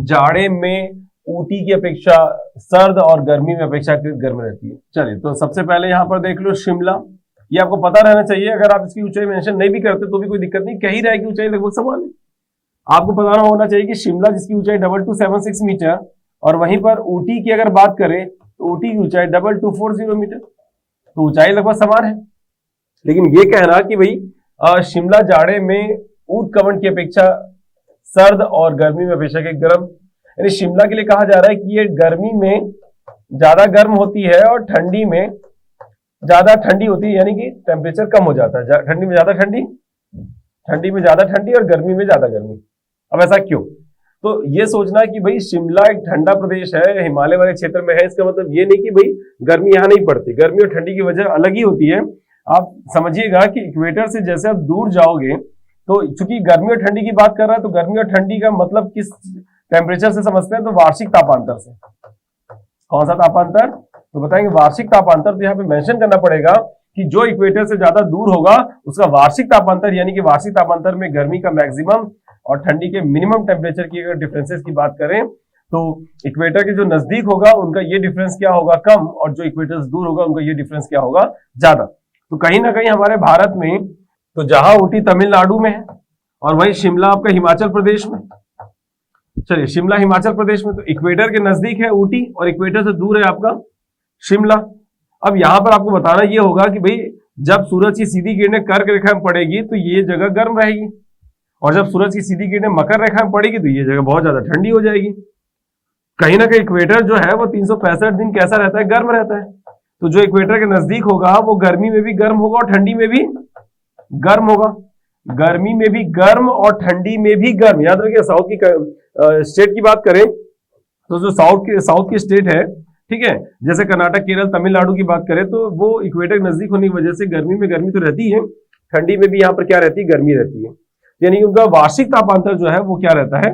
जाड़े में ऊटी की अपेक्षा सर्द और गर्मी में अपेक्षाकृत गर्म रहती है? चलिए तो सबसे पहले यहां पर देख लो शिमला, ये आपको पता रहना चाहिए। अगर आप इसकी ऊंचाई मेंशन नहीं भी करते तो भी कोई दिक्कत नहीं, कह ही रहा है कि ऊंचाई लगभग समान है। आपको पता होना चाहिए कि शिमला जिसकी ऊंचाई 2276 मीटर और वहीं पर ऊटी की अगर बात करें तो ऊटी की ऊंचाई 2240 मीटर, तो ऊंचाई लगभग समान है। लेकिन ये कहना कि भाई शिमला जाड़े में ऊट कमंड की अपेक्षा सर्द और गर्मी में अपेक्षाकृत गर्म, यानी शिमला के लिए कहा जा रहा है कि ये गर्मी में ज्यादा गर्म होती है और ठंडी में ज्यादा ठंडी होती है, यानी कि टेम्परेचर कम हो जाता है। ठंडी में ज्यादा ठंडी, ठंडी में ज्यादा ठंडी और गर्मी में ज्यादा गर्मी। अब ऐसा क्यों? तो ये सोचना कि भाई शिमला एक ठंडा प्रदेश है, हिमालय वाले क्षेत्र में है, इसका मतलब ये नहीं कि भाई गर्मी यहां नहीं पड़ती। गर्मी और ठंडी की वजह अलग ही होती है। आप समझिएगा कि इक्वेटर से जैसे आप दूर जाओगे तो चूंकि गर्मी और ठंडी की बात कर रहा है, तो गर्मी और ठंडी का मतलब किस टेम्परेचर से समझते हैं? तो वार्षिक तापांतर से। कौन सा तापांतर? तो बताएंगे वार्षिक तापांतर। तो यहाँ पे मेंशन करना पड़ेगा कि जो इक्वेटर से ज्यादा दूर होगा उसका वार्षिक तापांतर, यानी कि वार्षिक तापांतर में गर्मी का मैक्सिमम और ठंडी के मिनिमम टेम्परेचर की अगर डिफरेंसेस की बात करें तो इक्वेटर के जो नजदीक होगा उनका ये डिफरेंस क्या होगा? कम, और जो इक्वेटर से दूर होगा उनका ये डिफरेंस क्या होगा? ज्यादा। तो कहीं ना कहीं हमारे भारत में तो जहां ऊटी तमिलनाडु में है और वही शिमला आपका हिमाचल प्रदेश में। चलिए शिमला हिमाचल प्रदेश में, तो इक्वेटर के नजदीक है ऊटी और इक्वेटर से दूर है आपका शिमला। अब यहां पर आपको बताना यह होगा कि भाई जब सूरज की सीधी किरणें कर्क रेखा में पड़ेगी तो ये जगह गर्म रहेगी, और जब सूरज की सीधी किरणें मकर रेखा में पड़ेगी तो ये जगह बहुत ज्यादा ठंडी हो जाएगी। कहीं ना कहीं इक्वेटर जो है वो 365 दिन कैसा रहता है? गर्म रहता है। तो जो इक्वेटर के नजदीक होगा वो गर्मी में भी गर्म होगा और ठंडी में भी गर्म होगा। गर्मी में भी गर्म और ठंडी में भी गर्म। याद रखिए साउथ की स्टेट की बात करें तो जो साउथ की स्टेट है, ठीक है, जैसे कर्नाटक, केरल, तमिलनाडु की बात करें तो वो इक्वेटर नजदीक होने की वजह से गर्मी में गर्मी तो रहती है, ठंडी में भी यहाँ पर क्या रहती है? गर्मी रहती है। यानी कि उनका वार्षिक तापांतर जो है वो क्या रहता है?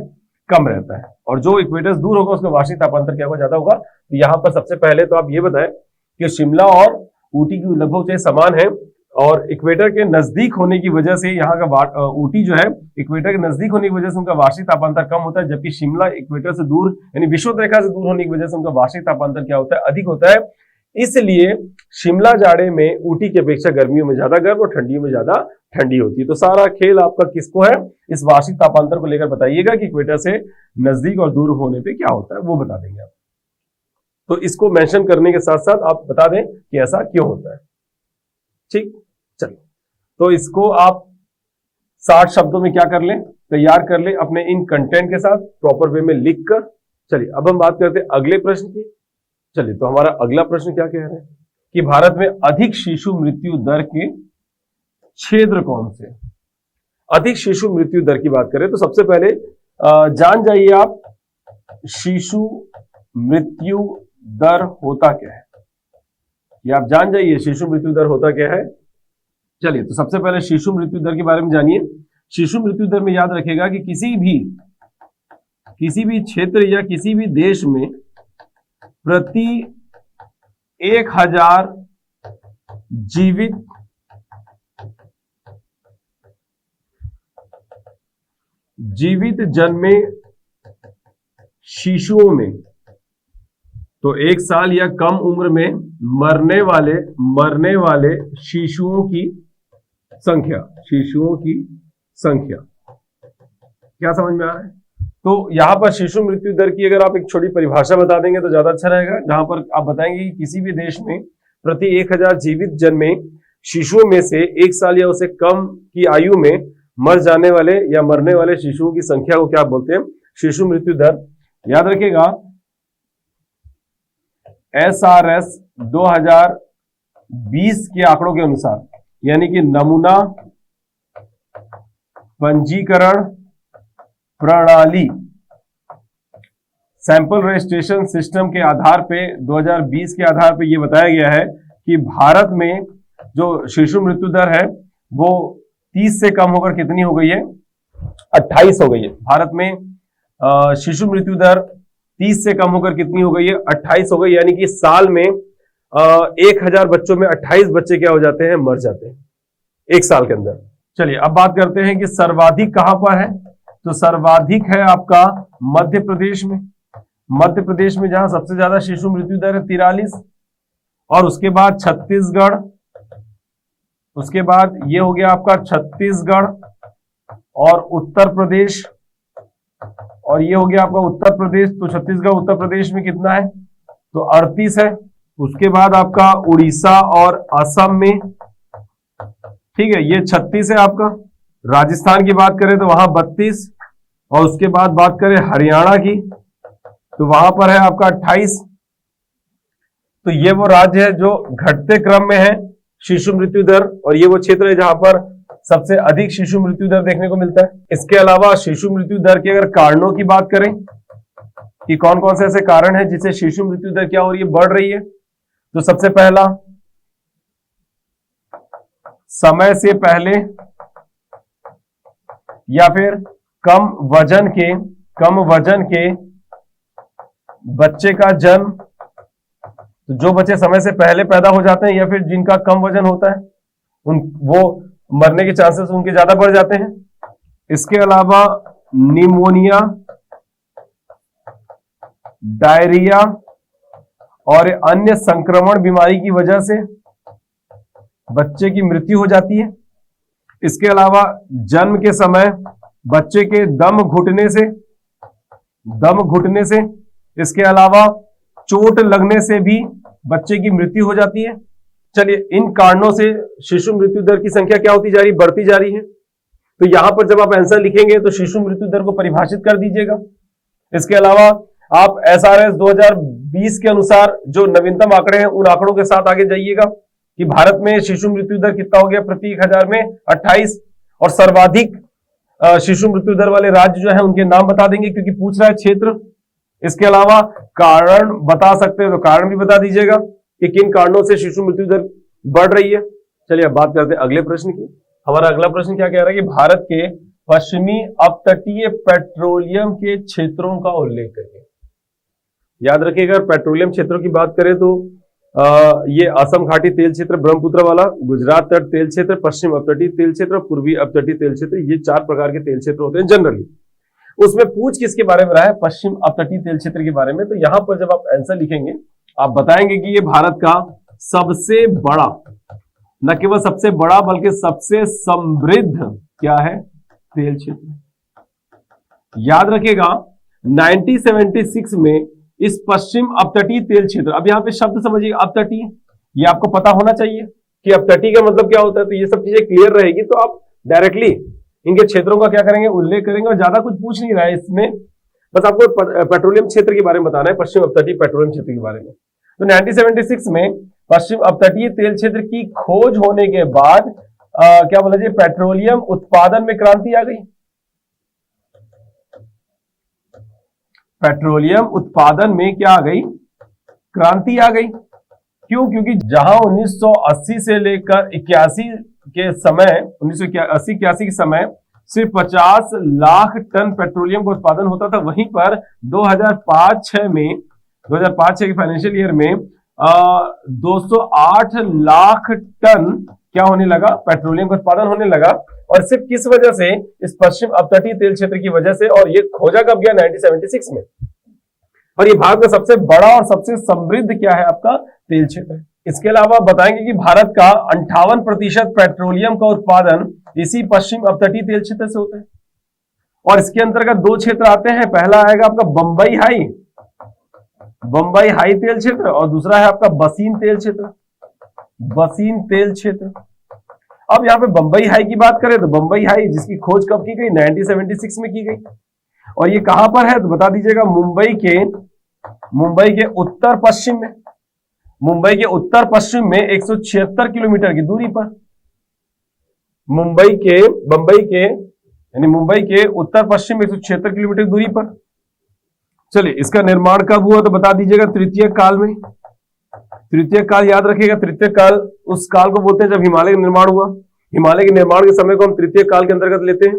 कम रहता है। और जो इक्वेटर से दूर होगा उसका वार्षिक तापांतर क्या होगा? ज्यादा होगा। तो यहाँ पर सबसे पहले तो आप ये बताएं कि शिमला और ऊटी की लगभग ऊंचाई समान है, और इक्वेटर के नजदीक होने की वजह से यहाँ का ऊटी जो है इक्वेटर के नजदीक होने की वजह से उनका वार्षिक तापांतर कम होता है, जबकि शिमला इक्वेटर से दूर यानी विषुवत रेखा से दूर होने की वजह से उनका वार्षिक तापांतर क्या होता है? अधिक होता है। इसलिए शिमला जाड़े में ऊटी की अपेक्षा गर्मियों में ज्यादा गर्म और ठंडियों में ज्यादा ठंडी होती है। तो सारा खेल आपका किसको है? इस वार्षिक तापांतर को लेकर बताइएगा कि इक्वेटर से नजदीक और दूर होने पे क्या होता है, वो बता देंगे आप। तो इसको मेंशन करने के साथ साथ आप बता दें कि ऐसा क्यों होता है। ठीक, चलिए तो इसको आप 60 शब्दों में क्या कर लें? तैयार कर लें अपने इन कंटेंट के साथ प्रॉपर वे में लिखकर। चलिए अब हम बात करते हैं अगले प्रश्न की। चलिए तो हमारा अगला प्रश्न क्या कह रहे हैं कि भारत में अधिक शिशु मृत्यु दर के क्षेत्र कौन से? अधिक शिशु मृत्यु दर की बात करें तो सबसे पहले जान जाइए आप शिशु मृत्यु दर होता क्या है। ये आप जान जाइए शिशु मृत्यु दर होता क्या है। चलिए, तो सबसे पहले शिशु मृत्यु दर के बारे में जानिए। शिशु मृत्यु दर में याद रखेगा कि किसी भी क्षेत्र या किसी भी देश में प्रति 1000 जीवित जन्मे शिशुओं में, तो 1 साल या कम उम्र में मरने वाले शिशुओं की संख्या क्या समझ में आ रहा है? तो यहां पर शिशु मृत्यु दर की अगर आप एक छोटी परिभाषा बता देंगे तो ज्यादा अच्छा रहेगा, जहां पर आप बताएंगे कि किसी भी देश में प्रति 1000 जीवित जन्मे शिशुओं में से 1 साल या उससे कम की आयु में मर जाने वाले या मरने वाले शिशुओं की संख्या को क्या बोलते हैं? शिशु मृत्यु दर। याद रखिएगा, SRS 2020 के आंकड़ों के अनुसार, यानी कि नमूना पंजीकरण प्रणाली सैंपल रजिस्ट्रेशन सिस्टम के आधार पे 2020 के आधार पे ये बताया गया है कि भारत में जो शिशु मृत्यु दर है वो 30 से कम होकर कितनी हो गई है? 28 हो गई है। भारत में शिशु मृत्यु दर 30 से कम होकर कितनी हो गई है? 28 हो गई, यानी कि साल में 1000 बच्चों में 28 बच्चे क्या हो जाते हैं? मर जाते हैं 1 साल के अंदर। चलिए, अब बात करते हैं कि सर्वाधिक कहां पर है। तो सर्वाधिक है आपका मध्य प्रदेश में। मध्य प्रदेश में जहां सबसे ज्यादा शिशु मृत्यु दर है 43, और उसके बाद छत्तीसगढ़, उसके बाद ये हो गया आपका छत्तीसगढ़ और उत्तर प्रदेश, और ये हो गया आपका उत्तर प्रदेश। तो छत्तीसगढ़ उत्तर प्रदेश में कितना है? तो 38 है। उसके बाद आपका उड़ीसा और असम में, ठीक है, ये 36 है आपका। राजस्थान की बात करें तो वहां 32, और उसके बाद बात करें हरियाणा की तो वहां पर है आपका 28। तो ये वो राज्य है जो घटते क्रम में है शिशु मृत्यु दर, और ये वो क्षेत्र है जहां पर सबसे अधिक शिशु मृत्यु दर देखने को मिलता है। इसके अलावा शिशु मृत्यु दर के अगर कारणों की बात करें कि कौन कौन से ऐसे कारण हैं जिससे शिशु मृत्यु दर क्या हो रही है? बढ़ रही है। तो सबसे पहला, समय से पहले या फिर कम वजन के बच्चे का जन्म। तो जो बच्चे समय से पहले पैदा हो जाते हैं या फिर जिनका कम वजन होता है, वो मरने के चांसेस उनके ज्यादा बढ़ जाते हैं। इसके अलावा निमोनिया, डायरिया और अन्य संक्रमण बीमारी की वजह से बच्चे की मृत्यु हो जाती है। इसके अलावा जन्म के समय बच्चे के दम घुटने से, इसके अलावा चोट लगने से भी बच्चे की मृत्यु हो जाती है। चलिए, इन कारणों से शिशु मृत्यु दर की संख्या क्या होती जा रही? बढ़ती जा रही है। तो यहां पर जब आप आंसर लिखेंगे तो शिशु मृत्यु दर को परिभाषित कर दीजिएगा। इसके अलावा आप SRS 2020 के अनुसार जो नवीनतम आंकड़े हैं उन आंकड़ों के साथ आगे जाइएगा कि भारत में शिशु मृत्यु दर कितना हो गया? प्रति 1000 में 28, और सर्वाधिक शिशु मृत्यु दर वाले राज्य जो है उनके नाम बता देंगे क्योंकि पूछ रहा है क्षेत्र। इसके अलावा कारण बता सकते हैं तो कारण भी बता दीजिएगा कि किन कारणों से शिशु मृत्यु दर बढ़ रही है। चलिए, अब बात करते हैं अगले प्रश्न की। हमारा अगला प्रश्न क्या कह रहा है कि भारत के पश्चिमी अपतटीय पेट्रोलियम के क्षेत्रों का उल्लेख करिए। याद रखिएगा, पेट्रोलियम क्षेत्रों की बात करें तो ये असम घाटी तेल क्षेत्र, ब्रह्मपुत्र वाला, गुजरात तट तेल क्षेत्र, पश्चिम अपतटीय तेल क्षेत्र, पूर्वी अपतटीय तेल क्षेत्र, ये 4 प्रकार के तेल क्षेत्र होते हैं जनरली। उसमें पूछ किसके बारे में रहा है? पश्चिम अपतटीय तेल क्षेत्र के बारे में। तो यहां पर जब आप आंसर लिखेंगे आप बताएंगे कि ये भारत का सबसे बड़ा, न केवल सबसे बड़ा बल्कि सबसे समृद्ध क्या है? तेल क्षेत्र। याद रखिएगा, 1976 में इस पश्चिम अपतटीय तेल क्षेत्र, अब यहां पे शब्द समझिए अपतटीय, ये आपको पता होना चाहिए कि अपतटीय का मतलब क्या होता है। तो ये सब चीजें क्लियर रहेगी तो आप डायरेक्टली इनके क्षेत्रों का क्या करेंगे? उल्लेख करेंगे। और ज्यादा कुछ पूछ नहीं रहा है इसमें, बस आपको पेट्रोलियम क्षेत्र के बारे में बताना है, पश्चिम अपतटीय पेट्रोलियम क्षेत्र के बारे में। तो 1976 में पश्चिम अपतटीय तेल क्षेत्र की खोज होने के बाद क्या बोला जाए, पेट्रोलियम उत्पादन में क्रांति आ गई। पेट्रोलियम उत्पादन में क्या आ गई? क्रांति आ गई। क्यों? क्योंकि जहां 1980 से लेकर 81 के समय 1980-81 के समय सिर्फ 50 लाख टन पेट्रोलियम का उत्पादन होता था, वहीं पर 2005-6 के फाइनेंशियल ईयर में 208 लाख टन क्या होने लगा, पेट्रोलियम का उत्पादन होने लगा। और सिर्फ किस वजह से, इस पश्चिम अपतटीय तेल क्षेत्र की वजह से। और ये खोजा कब गया, 1976 में। और ये भारत का सबसे बड़ा और सबसे समृद्ध क्या है, आपका तेल क्षेत्र है। इसके अलावा बताएंगे कि भारत का 58% पेट्रोलियम का उत्पादन इसी पश्चिम अपतटीय तेल क्षेत्र से होता है। और इसके अंतर्गत दो क्षेत्र आते हैं, पहला आएगा आपका बंबई हाई तेल क्षेत्र, और दूसरा है आपका बसीन तेल क्षेत्र। अब यहां पे बंबई हाई की बात करें तो बंबई हाई जिसकी खोज कब की गई, 1976 में की गई। और ये कहां पर है तो बता दीजिएगा, मुंबई के उत्तर पश्चिम में, मुंबई के उत्तर पश्चिम में 176 किलोमीटर की दूरी पर, मुंबई के उत्तर पश्चिम में 176 किलोमीटर की दूरी पर। चलिए, इसका निर्माण कब हुआ तो बता दीजिएगा, तृतीय काल में। तृतीय काल याद रखिएगा, तृतीय काल उस काल को बोलते हैं जब हिमालय का निर्माण हुआ। हिमालय के निर्माण के समय को हम तृतीय काल के अंतर्गत लेते हैं।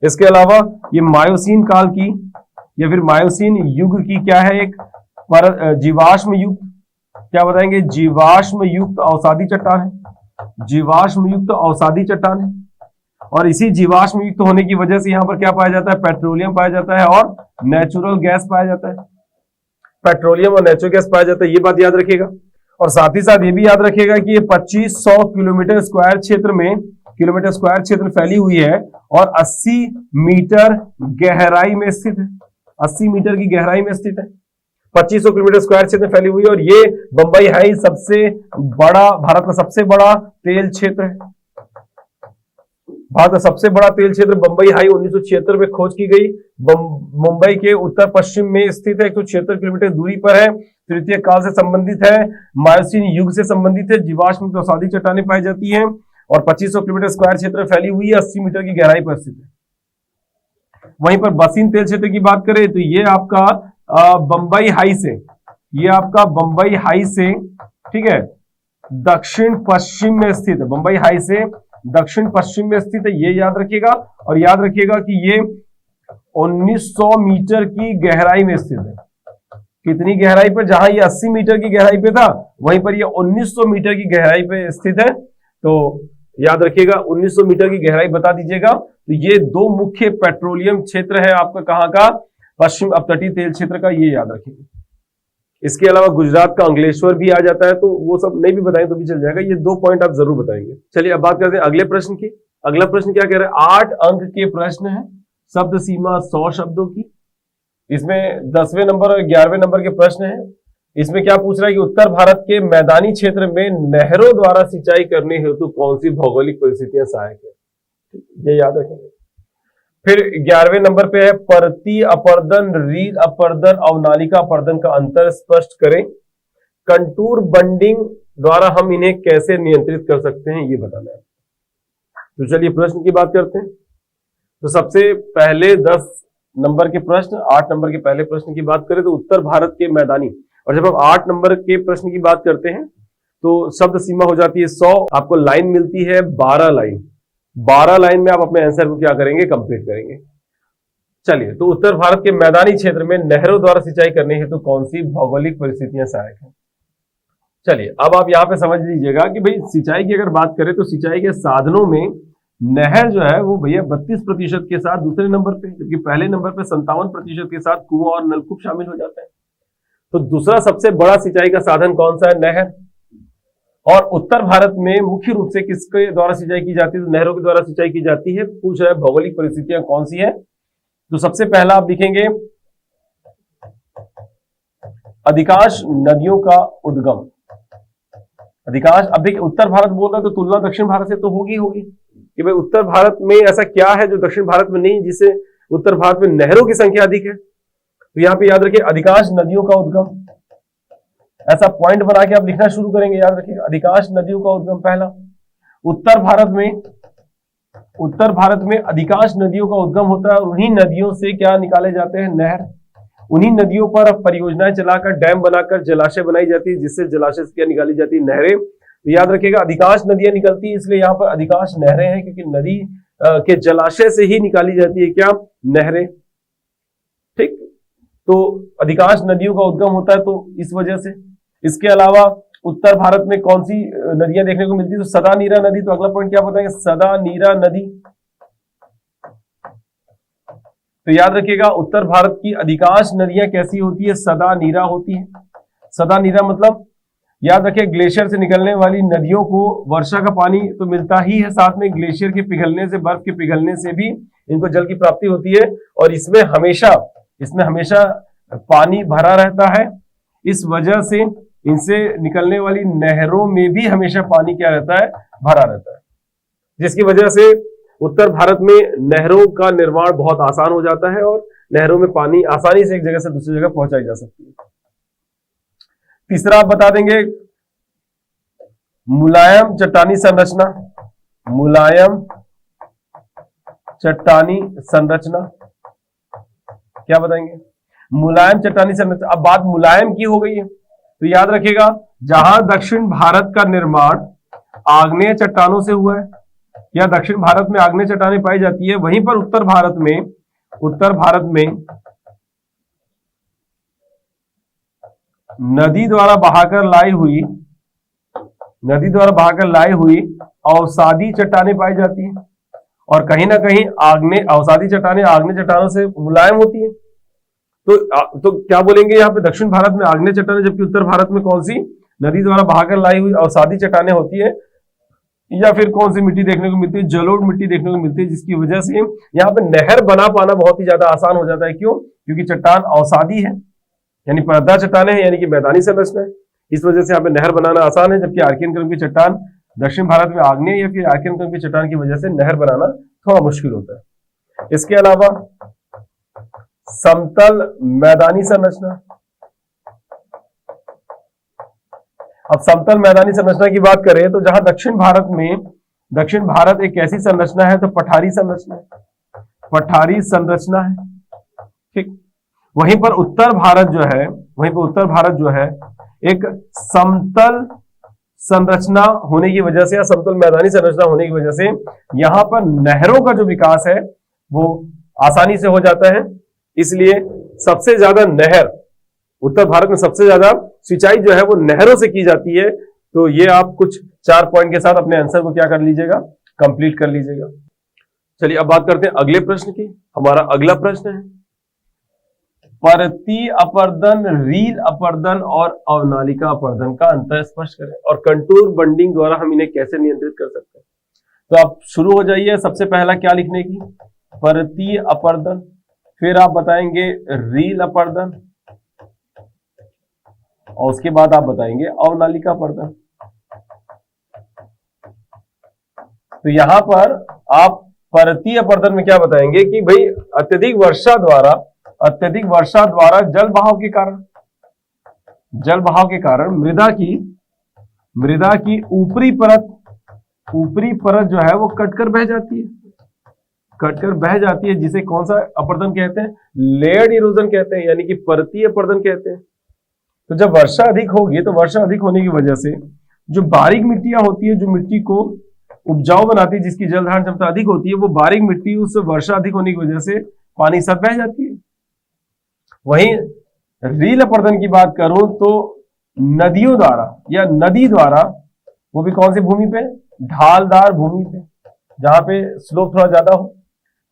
इसके अलावा ये मायोसीन काल की या फिर मायोसीन युग की क्या है, एक जीवाश्म युक्त, क्या बताएंगे, जीवाश्म युक्त अवसादी चट्टान है, जीवाश्म युक्त अवसादी चट्टान है। और इसी जीवाश्म युक्त होने की वजह से यहां पर क्या पाया जाता है, पेट्रोलियम पाया जाता है और नेचुरल गैस पाया जाता है। पेट्रोलियम और नेचुरल गैस पाया जाता है, ये बात याद रखिएगा। और साथ ही साथ ये भी याद रखिएगा कि ये 2500 किलोमीटर स्क्वायर क्षेत्र में फैली हुई है और 80 मीटर गहराई में स्थित है। 80 मीटर की गहराई में स्थित है, 2500 किलोमीटर स्क्वायर क्षेत्र में फैली हुई है। और ये बंबई हाई सबसे बड़ा, भारत का सबसे बड़ा तेल क्षेत्र है। भारत का सबसे बड़ा तेल क्षेत्र बंबई हाई 1976 में खोज की गई। मुंबई के उत्तर पश्चिम में स्थित है, 176 किलोमीटर दूरी पर है, तृतीय काल से संबंधित है, मायोसीन युग से संबंधित है, जीवाश्म युक्त अवसादी चट्टानें पाई जाती हैं और 2500 किलोमीटर स्क्वायर क्षेत्र में फैली हुई है, 80 मीटर की गहराई पर स्थित है। वहीं पर बसीन तेल क्षेत्र की बात करें तो ये आपका बंबई हाई से, ये आपका बंबई हाई से, ठीक है, दक्षिण पश्चिम में स्थित है। बंबई हाई से दक्षिण पश्चिम में स्थित है, ये याद रखिएगा। और याद रखिएगा कि ये 1900 मीटर की गहराई में स्थित है। कितनी गहराई पर, जहां ये 80 मीटर की गहराई पे था वहीं पर ये 1900 मीटर की गहराई पे स्थित है। तो याद रखिएगा, 1900 मीटर की गहराई बता दीजिएगा। तो ये दो मुख्य पेट्रोलियम क्षेत्र है आपका, कहां का, पश्चिम अपतटीय तेल क्षेत्र का, ये याद रखिएगा। इसके अलावा गुजरात का अंकलेश्वर भी आ जाता है, तो वो सब नहीं भी बताएं तो भी चल जाएगा। ये 2 पॉइंट आप जरूर बताएंगे। चलिए अब बात करते हैं अगले प्रश्न की। अगला प्रश्न क्या कह रहा है, 8 अंक के प्रश्न है, शब्द सीमा 100 शब्दों की। इसमें 10वें नंबर और 11वें नंबर के प्रश्न है। इसमें क्या पूछ रहा है कि उत्तर भारत के मैदानी क्षेत्र में नहरों द्वारा सिंचाई करने हेतु कौन सी भौगोलिक परिस्थितियां सहायक है, ये याद रखेंगे। फिर 11वें नंबर पे है, परती अपर्दन, रील अपर्दन, अवनालिका अपर्दन का अंतर स्पष्ट करें। कंटूर बंडिंग द्वारा हम इन्हें कैसे नियंत्रित कर सकते हैं, ये बताना है। तो चलिए प्रश्न की बात करते हैं। तो सबसे पहले 10 नंबर के प्रश्न, 8 नंबर के पहले प्रश्न की बात करें तो उत्तर भारत के मैदानी, और जब हम 8 नंबर के प्रश्न की बात करते हैं तो शब्द सीमा हो जाती है 100। आपको लाइन मिलती है 12 लाइन। 12 लाइन में आप अपने आंसर को क्या करेंगे, कंप्लीट करेंगे। चलिए, तो उत्तर भारत के मैदानी क्षेत्र में नहरों द्वारा सिंचाई करने हेतु कौन सी भौगोलिक परिस्थितियां सहायक हैं। चलिए अब आप यहां पे समझ लीजिएगा कि भाई सिंचाई की अगर बात करें तो सिंचाई के साधनों में नहर जो है वो भैया 32% के साथ दूसरे नंबर पे, जबकि पहले नंबर पे 57% के साथ कुआं और नलकूप शामिल हो जाता है। तो दूसरा सबसे बड़ा सिंचाई का साधन कौन सा है, नहर। और उत्तर भारत में मुख्य रूप से किसके द्वारा सिंचाई की जाती है, तो नहरों के द्वारा सिंचाई की जाती है। पूछ रहा है भौगोलिक परिस्थितियां कौन सी है। तो सबसे पहला आप लिखेंगे अधिकांश नदियों का उद्गम। अधिकांश, अब देखिए उत्तर भारत बोल रहा है तो तुलना दक्षिण भारत से तो होगी कि भाई उत्तर भारत में ऐसा क्या है जो दक्षिण भारत में नहीं, जिससे उत्तर भारत में नहरों की संख्या अधिक है। तो यहां पे याद रखिए अधिकांश नदियों का उद्गम, ऐसा पॉइंट बना के आप लिखना शुरू करेंगे। याद रखिए अधिकांश नदियों का उद्गम पहला। उत्तर भारत में अधिकांश नदियों का उद्गम होता है और उन्हीं नदियों से क्या निकाले जाते हैं, नहर। उन्हीं नदियों पर परियोजनाएं चलाकर, डैम बनाकर जलाशय बनाई जाती है, जिससे जलाशय से क्या निकाली जाती है, नहरें। तो याद रखिएगा अधिकांश नदियां निकलती है, इसलिए यहाँ पर अधिकांश नहरें हैं, क्योंकि नदी के जलाशय से ही निकाली जाती है क्या, नहरें। ठीक, तो अधिकांश नदियों का उद्गम होता है तो इस वजह से। इसके अलावा उत्तर भारत में कौन सी नदियां देखने को मिलती है, तो सदा नीरा नदी। तो अगला पॉइंट क्या बताएंगे, सदा नीरा नदी। तो याद रखिएगा उत्तर भारत की अधिकांश नदियां कैसी होती है, सदा नीरा होती है। सदा नीरा मतलब याद रखिए ग्लेशियर से निकलने वाली नदियों को वर्षा का पानी तो मिलता ही है, साथ में ग्लेशियर के पिघलने से, बर्फ के पिघलने से भी इनको जल की प्राप्ति होती है, और इसमें हमेशा पानी भरा रहता है। इस वजह से इनसे निकलने वाली नहरों में भी हमेशा पानी क्या रहता है, भरा रहता है, जिसकी वजह से उत्तर भारत में नहरों का निर्माण बहुत आसान हो जाता है और नहरों में पानी आसानी से एक जगह से दूसरी जगह पहुंचाई जा सकती है। तीसरा आप बता देंगे, मुलायम चट्टानी संरचना। मुलायम चट्टानी संरचना क्या बताएंगे, मुलायम चट्टानी संरचना। अब बात मुलायम की हो गई है, तो याद रखिएगा जहां दक्षिण भारत का निर्माण आग्नेय चट्टानों से हुआ है, या दक्षिण भारत में आग्नेय चट्टानें पाई जाती है, वहीं पर उत्तर भारत में नदी द्वारा बहाकर लाई हुई अवसादी चट्टानें पाई जाती हैं, और कहीं ना कहीं अवसादी चट्टानें आग्नेय चट्टानों से मुलायम होती है। तो क्या बोलेंगे यहाँ पे, दक्षिण भारत में आग्नेय चट्टानें, जबकि उत्तर भारत में कौन सी, नदी द्वारा बहाकर लाई हुई अवसादी चट्टानें होती है। या फिर कौन सी मिट्टी देखने को मिलती है, जलोढ़ मिट्टी देखने को मिलती है, जिसकी वजह से यहाँ पे नहर बना पाना बहुत ही ज्यादा आसान हो जाता है। क्यों, क्योंकि चट्टान अवसादी है, यानी पर्दा चट्टानें हैं, यानी कि मैदानी संरचना है, इस वजह से यहाँ पे नहर बनाना आसान है। जबकि आर्कियन क्रम की चट्टान दक्षिण भारत में आग्नेय या फिर आर्कियन क्रम की चट्टान की वजह से नहर बनाना थोड़ा मुश्किल होता है। इसके अलावा समतल मैदानी संरचना। अब समतल मैदानी संरचना की बात करें तो जहां दक्षिण भारत एक ऐसी संरचना है, तो पठारी संरचना है। ठीक, वहीं पर उत्तर भारत जो है एक समतल संरचना होने की वजह से, या समतल मैदानी संरचना होने की वजह से यहां पर नहरों का जो विकास है वो आसानी से हो जाता है। इसलिए सबसे ज्यादा नहर उत्तर भारत में, सबसे ज्यादा सिंचाई जो है वो नहरों से की जाती है। तो ये आप कुछ 4 पॉइंट के साथ अपने आंसर को क्या कर लीजिएगा, कंप्लीट कर लीजिएगा। चलिए अब बात करते हैं अगले प्रश्न की। हमारा अगला प्रश्न है परती अपर्दन, रील अपर्दन और अवनालिका अपर्दन का अंतर स्पष्ट करें, और कंटूर बंडिंग द्वारा हम इन्हें कैसे नियंत्रित कर सकते हैं। तो आप शुरू हो जाइए। सबसे पहला क्या लिखने की, परती अपर्दन, फिर आप बताएंगे रील अपर्दन, और उसके बाद आप बताएंगे अवनालिका अपर्दन। तो यहां पर आप परतीय अपर्दन में क्या बताएंगे कि भाई अत्यधिक वर्षा द्वारा जल बहाव के कारण मृदा की ऊपरी परत जो है वो कटकर बह जाती है, जिसे कौन सा अपर्दन कहते हैं, लेयर्ड इरोजन कहते हैं, यानी कि परतीय अपर्दन कहते हैं। तो जब वर्षा अधिक होगी, तो वर्षा अधिक होने की वजह से जो बारीक मिट्टियां होती है, जो मिट्टी को उपजाऊ बनाती है, जिसकी जल धारण क्षमता अधिक होती है, वो बारीक मिट्टी उस वर्षा अधिक होने की वजह से पानी साथ बह जाती है। वहीं रील अपर्दन की बात करूं तो नदियों द्वारा या नदी द्वारा, वो भी कौन सी भूमि पे, ढालदार भूमि पे, जहां पे स्लोप थोड़ा ज्यादा हो।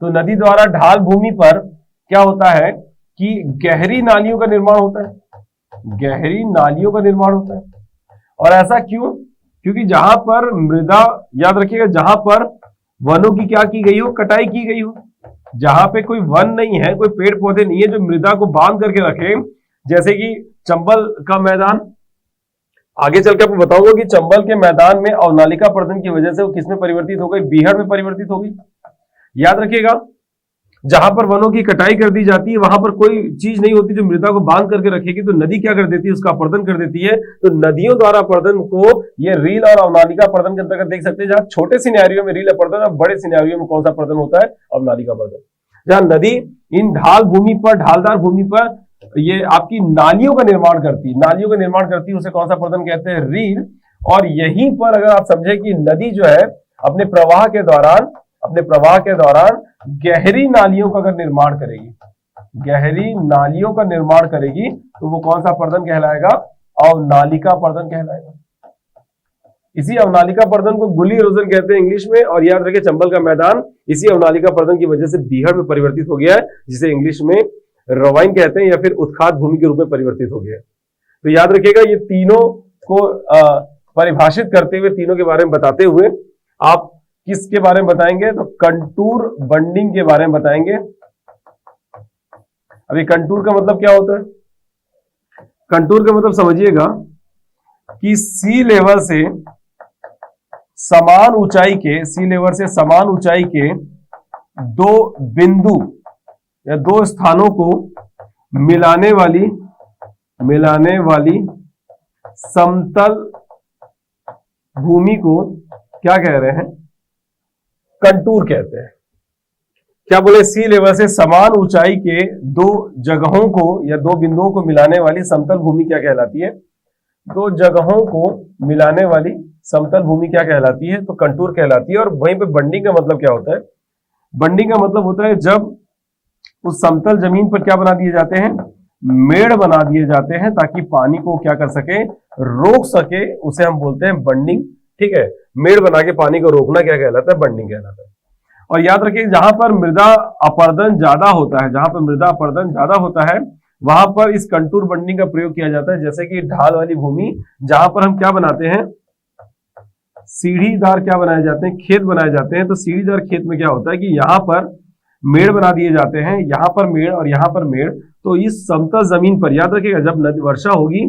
तो नदी द्वारा ढाल भूमि पर क्या होता है कि गहरी नालियों का निर्माण होता है, और ऐसा क्यों, क्योंकि जहां पर मृदा, याद रखिएगा जहां पर वनों की क्या की गई हो, कटाई की गई हो, जहां पे कोई वन नहीं है, कोई पेड़ पौधे नहीं है जो मृदा को बांध करके रखे, जैसे कि चंबल का मैदान। आगे चल के आपको बताऊंगा कि चंबल के मैदान में अवनालिका अपर्दन की वजह से वो किसमें परिवर्तित हो गई, बीहड़ में परिवर्तित हो गई। याद रखिएगा जहां पर वनों की कटाई कर दी जाती है, वहां पर कोई चीज नहीं होती जो मृदा को बांध करके रखेगी, तो नदी क्या कर देती है, उसका अपर्दन कर देती है। तो नदियों द्वारा अपर्दन को ये रील और अवनालिका अपर्दन के अंतर्गत देख सकते हैं, जहां छोटे सिनेरियो में रील अपर्दन और बड़े सिनेरियो में कौन सा अपर्दन होता है, अवनालिका अपर्दन। जहां नदी इन ढालदार भूमि पर ये आपकी नालियों का निर्माण करती है, उसे कौन सा अपर्दन कहते हैं, रील। और यहीं पर अगर आप समझे कि नदी जो है अपने प्रवाह के दौरान गहरी नालियों का अगर निर्माण करेगी, गहरी नालियों का निर्माण करेगी, तो वो कौन सा अपर्दन कहलाएगा? अवनालिका अपर्दन कहलाएगा। इसी अवनालिका अपर्दन को गुली इरोजन कहते हैं इंग्लिश में। और याद रखिए चंबल का मैदान इसी अवनालिका अपर्दन की वजह से बीहड़ में परिवर्तित हो गया है, जिसे इंग्लिश में रवाइन कहते हैं या फिर उत्खात भूमि के रूप में परिवर्तित हो गया है। तो याद रखिएगा ये तीनों को परिभाषित करते हुए, तीनों के बारे में बताते हुए आप किसके बारे में बताएंगे? तो कंटूर बंडिंग के बारे में बताएंगे। अभी कंटूर का मतलब क्या होता है? कंटूर का मतलब समझिएगा कि सी लेवल से समान ऊंचाई के दो बिंदु या दो स्थानों को मिलाने वाली समतल भूमि को क्या कह रहे हैं? कंटूर कहते हैं। क्या बोले? सी लेवल से समान ऊंचाई के दो जगहों को या दो बिंदुओं को मिलाने वाली समतल भूमि क्या कहलाती है? दो जगहों को मिलाने वाली समतल भूमि क्या कहलाती है? तो कंटूर कहलाती है। और वहीं पे बंडिंग का मतलब क्या होता है? बंडिंग का मतलब होता है जब उस समतल जमीन पर क्या बना दिए जाते हैं? मेड़ बना दिए जाते हैं, ताकि पानी को क्या कर सके? रोक सके। उसे हम बोलते हैं बंडिंग। ठीक है, मेड़ बना के पानी को रोकना क्या कहलाता है? बंडिंग कहलाता है। और याद रखिए जहां पर मृदा अपरदन ज्यादा होता है, वहां पर इस कंटूर बंडिंग का प्रयोग किया जाता है। जैसे कि ढाल वाली भूमि जहां पर हम क्या बनाते हैं? सीढ़ीदार क्या बनाए जाते हैं? खेत बनाए जाते हैं। तो सीढ़ीदार खेत में क्या होता है कि यहां पर मेड़ बना दिए जाते हैं, यहां पर मेड़ और यहां पर मेड़। तो इस समतल जमीन पर याद रखिएगा जब वर्षा होगी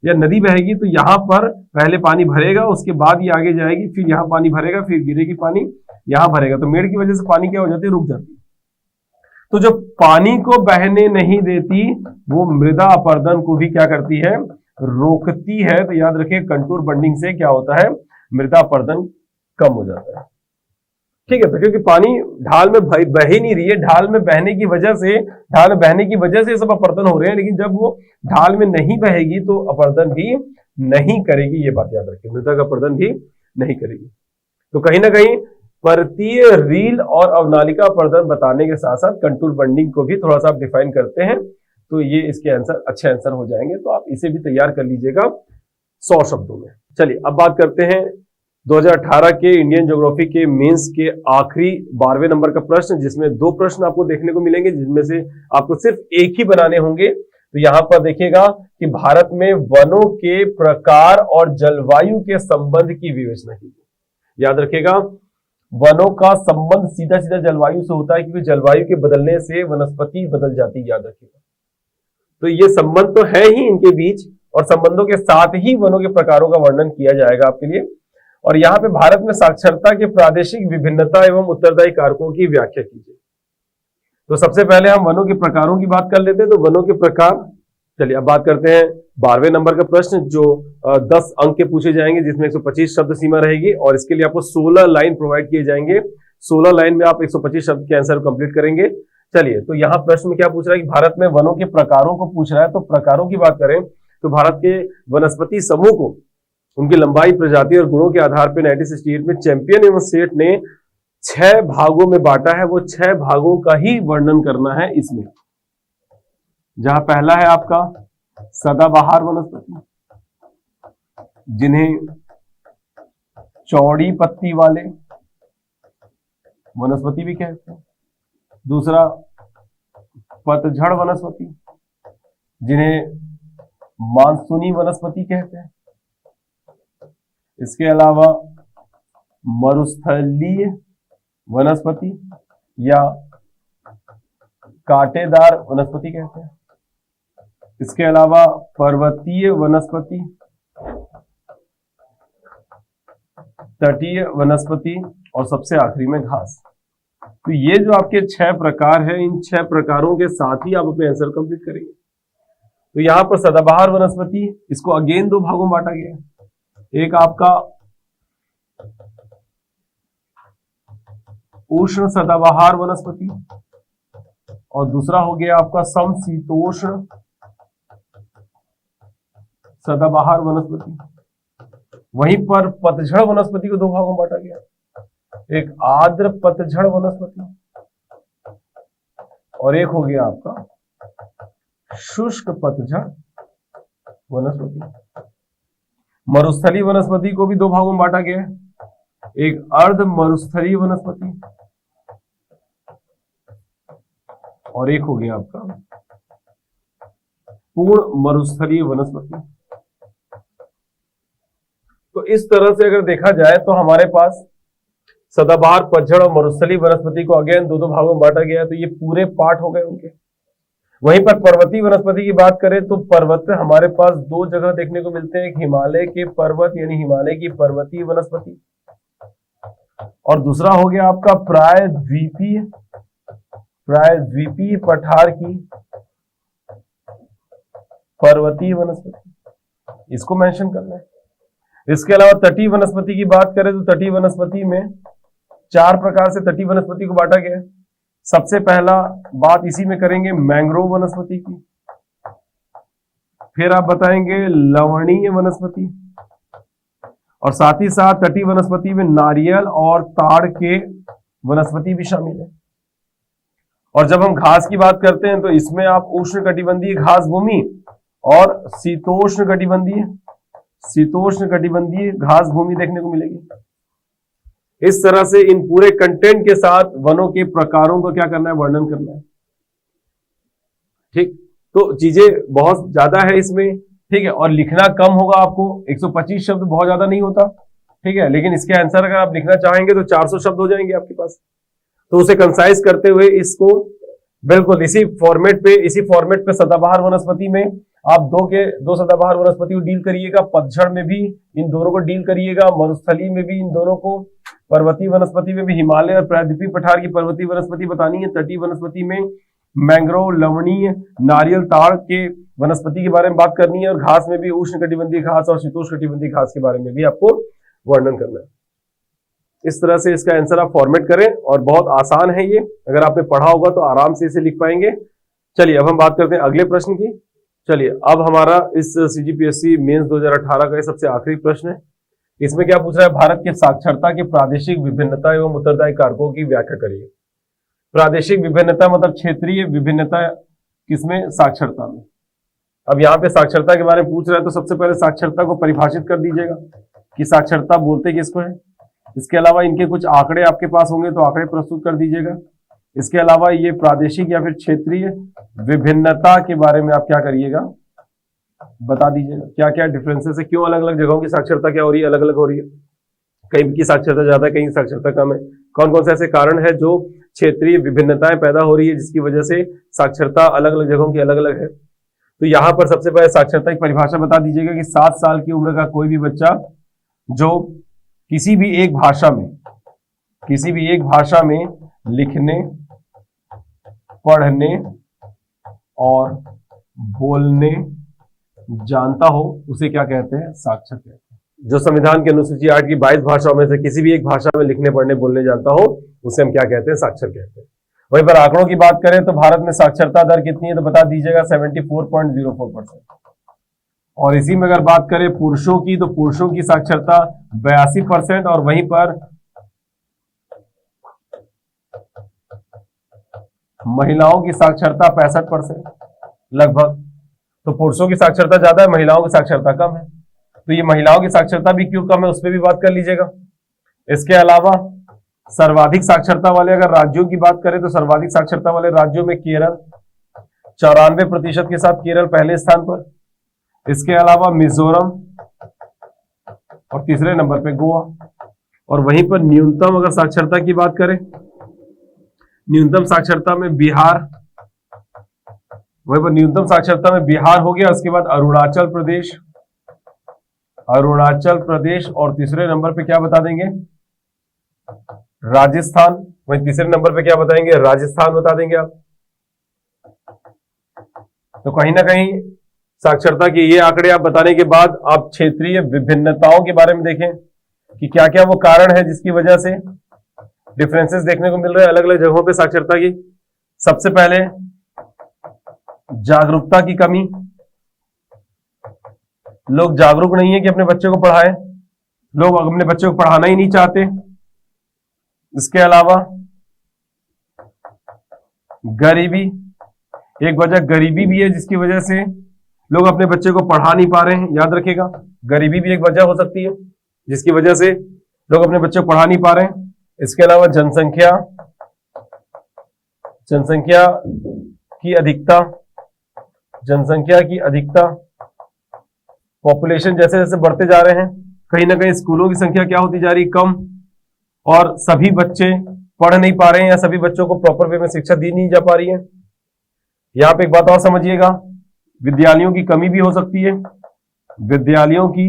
या नदी बहेगी तो यहां पर पहले पानी भरेगा, उसके बाद ये आगे जाएगी, फिर यहां पानी भरेगा, फिर गिरेगी पानी, यहां भरेगा। तो मेड़ की वजह से पानी क्या हो जाती है? रुक जाती है। तो जो पानी को बहने नहीं देती वो मृदा अपरदन को भी क्या करती है? रोकती है। तो याद रखिए कंटूर बंडिंग से क्या होता है? मृदा अपरदन कम हो जाता है। ठीक है, तो क्योंकि पानी ढाल में बह ही नहीं रही है, ढाल में बहने की वजह से सब अपरदन हो रहे हैं, लेकिन जब वो ढाल में नहीं बहेगी तो अपरदन भी नहीं करेगी। ये बात याद रखिए, मृदा का अपरदन भी नहीं करेगी। तो कहीं ना कहीं पर्तीय रील और अवनालिका अपरदन बताने के साथ साथ कंटूर बंडिंग को भी थोड़ा सा आप डिफाइन करते हैं, तो ये इसके आंसर अच्छे आंसर हो जाएंगे। तो आप इसे भी तैयार कर लीजिएगा 100 शब्दों में। चलिए अब बात करते हैं 2018 के इंडियन ज्योग्राफी के मेंस के आखिरी 12वें नंबर का प्रश्न, जिसमें 2 प्रश्न आपको देखने को मिलेंगे, जिनमें से आपको सिर्फ एक ही बनाने होंगे। तो यहां पर देखिएगा कि भारत में वनों के प्रकार और जलवायु के संबंध की विवेचना कीजिए। याद रखिएगा वनों का संबंध सीधा सीधा जलवायु से होता है, क्योंकि जलवायु के बदलने से वनस्पति बदल जाती है। याद रखिएगा, तो ये संबंध तो है ही इनके बीच, और संबंधों के साथ ही वनों के प्रकारों का वर्णन किया जाएगा आपके लिए। और यहाँ पे भारत में साक्षरता के प्रादेशिक विभिन्नता एवं उत्तरदायी कारकों की व्याख्या कीजिए। तो सबसे पहले हम वनों के प्रकारों की बात कर लेते हैं। तो वनों के प्रकार, चलिए अब बात करते हैं 12वें नंबर का प्रश्न, जो 10 अंक के पूछे जाएंगे, जिसमें 125 शब्द सीमा रहेगी, और इसके लिए आपको 16 लाइन प्रोवाइड किए जाएंगे। 16 लाइन में आप 125 शब्द के आंसर कंप्लीट करेंगे। चलिए, तो यहाँ प्रश्न में क्या पूछ रहा है कि भारत में वनों के प्रकारों को पूछ रहा है। तो प्रकारों की बात करें तो भारत के वनस्पति समूह को उनकी लंबाई, प्रजाति और गुणों के आधार पर 1968 में चैंपियन एवं सेठ ने 6 भागों में बांटा है। वो 6 भागों का ही वर्णन करना है इसमें। जहां पहला है आपका सदाबहार वनस्पति, जिन्हें चौड़ी पत्ती वाले वनस्पति भी कहते हैं। दूसरा पतझड़ वनस्पति, जिन्हें मानसूनी वनस्पति कहते हैं। इसके अलावा मरुस्थलीय वनस्पति या कांटेदार वनस्पति कहते हैं। इसके अलावा पर्वतीय वनस्पति, तटीय वनस्पति, और सबसे आखिरी में घास। तो ये जो आपके 6 प्रकार हैं, इन 6 प्रकारों के साथ ही आप अपने आंसर कंप्लीट करेंगे। तो यहां पर सदाबहार वनस्पति, इसको अगेन 2 भागों में बांटा गया है। एक आपका उष्ण सदाबहार वनस्पति, और दूसरा हो गया आपका समशीतोष्ण सदाबहार वनस्पति। वहीं पर पतझड़ वनस्पति को दो भागों में बांटा गया, एक आर्द्र पतझड़ वनस्पति और एक हो गया आपका शुष्क पतझड़ वनस्पति। मरुस्थलीय वनस्पति को भी दो भागों में बांटा गया है, एक अर्ध मरुस्थलीय वनस्पति और एक हो गया आपका पूर्ण मरुस्थलीय वनस्पति। तो इस तरह से अगर देखा जाए तो हमारे पास सदाबहार, पतझड़ और मरुस्थलीय वनस्पति को अगेन दो दो भागों में बांटा गया है, तो ये पूरे पार्ट हो गए उनके। वहीं पर पर्वतीय वनस्पति की बात करें तो पर्वत हमारे पास दो जगह देखने को मिलते हैं, एक हिमालय के पर्वत यानी हिमालय की पर्वतीय वनस्पति और दूसरा हो गया आपका प्रायद्वीपीय पठार की पर्वतीय वनस्पति, इसको मेंशन करना है। इसके अलावा तटीय वनस्पति की बात करें तो तटीय वनस्पति में चार प्रकार से तटीय वनस्पति को बांटा गया है। सबसे पहला बात इसी में करेंगे मैंग्रोव वनस्पति की, फिर आप बताएंगे लवणीय वनस्पति और साथ ही साथ तटीय वनस्पति में नारियल और ताड़ के वनस्पति भी शामिल है। और जब हम घास की बात करते हैं तो इसमें आप उष्णकटिबंधीय घास भूमि और शीतोष्ण कटिबंधीय घास भूमि देखने को मिलेगी। इस तरह से इन पूरे कंटेंट के साथ वनों के प्रकारों को क्या करना है, वर्णन करना है। ठीक, तो चीजें बहुत ज्यादा है इसमें, ठीक है, और लिखना कम होगा आपको, 125 शब्द बहुत ज्यादा नहीं होता, ठीक है, लेकिन इसके आंसर अगर आप लिखना चाहेंगे तो 400 शब्द हो जाएंगे आपके पास। तो उसे कंसाइज करते हुए इसको बिल्कुल इसी फॉर्मेट पे सदाबहार वनस्पति में आप दो सदाबहार वनस्पति को डील करिएगा, पतझड़ में भी इन दोनों को डील करिएगा, मरुस्थली में भी इन दोनों को, पर्वतीय वनस्पति में भी हिमालय और प्रायद्वीपीय पठार की पर्वतीय वनस्पति बतानी है, तटीय वनस्पति में मैंग्रोव, लवणीय, नारियल, ताड़ के वनस्पति के बारे में बात करनी है और घास में भी उष्णकटिबंधीय घास और शीतोष्णकटिबंधीय घास के बारे में भी आपको वर्णन करना है। इस तरह से इसका आंसर आप फॉर्मेट करें और बहुत आसान है ये, अगर आपने पढ़ा होगा तो आराम से इसे लिख पाएंगे। चलिए अब हम बात करते हैं अगले प्रश्न की। चलिए अब हमारा इस सीजीपीएससी मेंस 2018 का सबसे आखिरी प्रश्न है। इसमें क्या पूछ रहा है, भारत के साक्षरता के प्रादेशिक विभिन्नता एवं उत्तरदायी कारकों की व्याख्या करिए। प्रादेशिक विभिन्नता मतलब क्षेत्रीय विभिन्नता किसमें, साक्षरता में। अब यहाँ पे साक्षरता के बारे में पूछ रहा है तो सबसे पहले साक्षरता को परिभाषित कर दीजिएगा कि साक्षरता बोलते किसको है। इसके अलावा इनके कुछ आंकड़े आपके पास होंगे तो आंकड़े प्रस्तुत कर दीजिएगा। इसके अलावा ये प्रादेशिक या फिर क्षेत्रीय विभिन्नता के बारे में आप क्या करिएगा, बता दीजिएगा क्या क्या डिफरेंसेस है, क्यों अलग अलग जगहों की साक्षरता क्या हो रही है, अलग अलग हो रही है, कहीं की साक्षरता ज्यादा है, कहीं की साक्षरता कम है, कौन कौन से ऐसे कारण है जो क्षेत्रीय विभिन्नताएं पैदा हो रही है जिसकी वजह से साक्षरता अलग अलग जगहों की अलग अलग है। तो यहाँ पर सबसे पहले साक्षरता की परिभाषा बता दीजिएगा कि 7 साल की उम्र का कोई भी बच्चा जो किसी भी एक भाषा में लिखने, पढ़ने और बोलने जानता हो उसे क्या कहते हैं, साक्षर कहते हैं। जो संविधान की अनुसूची 8 की 22 भाषाओं में से किसी भी एक भाषा में लिखने, पढ़ने, बोलने जानता हो उसे हम क्या कहते हैं, साक्षर कहते हैं। वहीं पर आंकड़ों की बात करें तो भारत में साक्षरता दर कितनी है तो बता दीजिएगा 74.04%। और इसी में अगर बात करें पुरुषों की तो पुरुषों की साक्षरता 82% और वहीं पर महिलाओं की साक्षरता 65% लगभग। तो पुरुषों की साक्षरता ज्यादा है, महिलाओं की साक्षरता कम है। तो ये महिलाओं की साक्षरता भी क्यों कम है उस पर भी बात कर लीजिएगा। इसके अलावा सर्वाधिक साक्षरता वाले अगर राज्यों की बात करें तो सर्वाधिक साक्षरता वाले राज्यों में केरल 94% के साथ केरल पहले स्थान पर। इसके अलावा मिजोरम और तीसरे नंबर पे गोवा। और वहीं पर न्यूनतम अगर साक्षरता की बात करें, न्यूनतम साक्षरता में बिहार, वहीं पर न्यूनतम साक्षरता में बिहार हो गया। उसके बाद अरुणाचल प्रदेश और तीसरे नंबर पे क्या बता देंगे, राजस्थान। वहीं तीसरे नंबर पे क्या बताएंगे, राजस्थान बता देंगे आप। तो कहीं ना कहीं साक्षरता के ये आंकड़े आप बताने के बाद आप क्षेत्रीय विभिन्नताओं के बारे में देखें कि क्या क्या वो कारण है जिसकी वजह से डिफरेंसेस देखने को मिल रहे हैं अलग अलग जगहों पे साक्षरता की। सबसे पहले जागरूकता की कमी, लोग जागरूक नहीं है कि अपने बच्चे को पढ़ाएं। लोग अपने बच्चों को पढ़ाना ही नहीं चाहते। इसके अलावा गरीबी, एक वजह गरीबी भी है जिसकी वजह से लोग अपने बच्चे को पढ़ा नहीं पा रहे हैं। याद रखिएगा, गरीबी भी एक वजह हो सकती है जिसकी वजह से लोग अपने बच्चे को पढ़ा नहीं पा रहे हैं। इसके अलावा जनसंख्या की अधिकता, पॉपुलेशन जैसे जैसे बढ़ते जा रहे हैं, कहीं ना कहीं स्कूलों की संख्या क्या होती जा रही, कम, और सभी बच्चे पढ़ नहीं पा रहे हैं या सभी बच्चों को प्रॉपर वे में शिक्षा दी नहीं जा पा रही है। यहां पे एक बात और समझिएगा, विद्यालयों की कमी भी हो सकती है। विद्यालयों की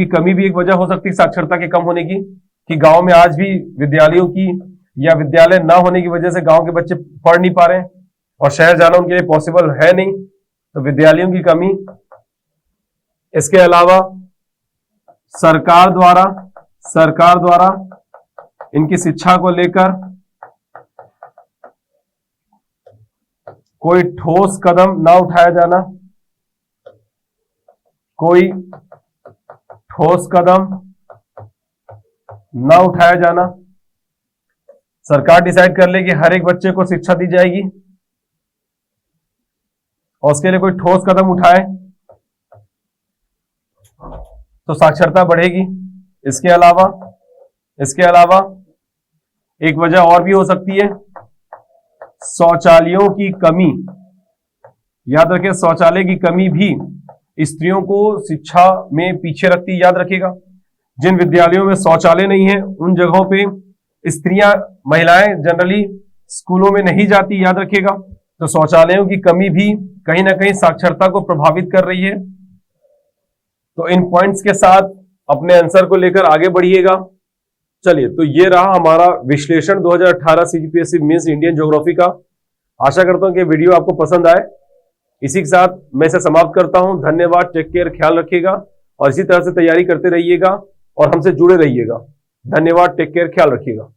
कमी भी एक वजह हो सकती है साक्षरता के कम होने की, कि गांव में आज भी विद्यालयों की या विद्यालय ना होने की वजह से गांव के बच्चे पढ़ नहीं पा रहे हैं और शहर जाना उनके लिए पॉसिबल है नहीं, तो विद्यालयों की कमी। इसके अलावा सरकार द्वारा इनकी शिक्षा को लेकर कोई ठोस कदम ना उठाया जाना, सरकार डिसाइड कर ले कि हर एक बच्चे को शिक्षा दी जाएगी और उसके लिए कोई ठोस कदम उठाए तो साक्षरता बढ़ेगी। इसके अलावा एक वजह और भी हो सकती है, शौचालयों की कमी। याद रखें, शौचालय की कमी भी स्त्रियों को शिक्षा में पीछे रखती है। याद रखिएगा, जिन विद्यालयों में शौचालय नहीं है उन जगहों पे महिलाएं जनरली स्कूलों में नहीं जाती। याद रखिएगा, तो शौचालयों की कमी भी कहीं ना कहीं साक्षरता को प्रभावित कर रही है। तो इन पॉइंट्स के साथ अपने आंसर को लेकर आगे बढ़िएगा। चलिए, तो ये रहा हमारा विश्लेषण 2018 सीजीपीएससी मेंस इंडियन ज्योग्राफी का। आशा करता हूं कि वीडियो आपको पसंद आए। इसी के साथ मैं इसे समाप्त करता हूं। धन्यवाद, टेक केयर, ख्याल रखिएगा और इसी तरह से तैयारी करते रहिएगा और हमसे जुड़े रहिएगा। धन्यवाद, टेक केयर, ख्याल रखिएगा।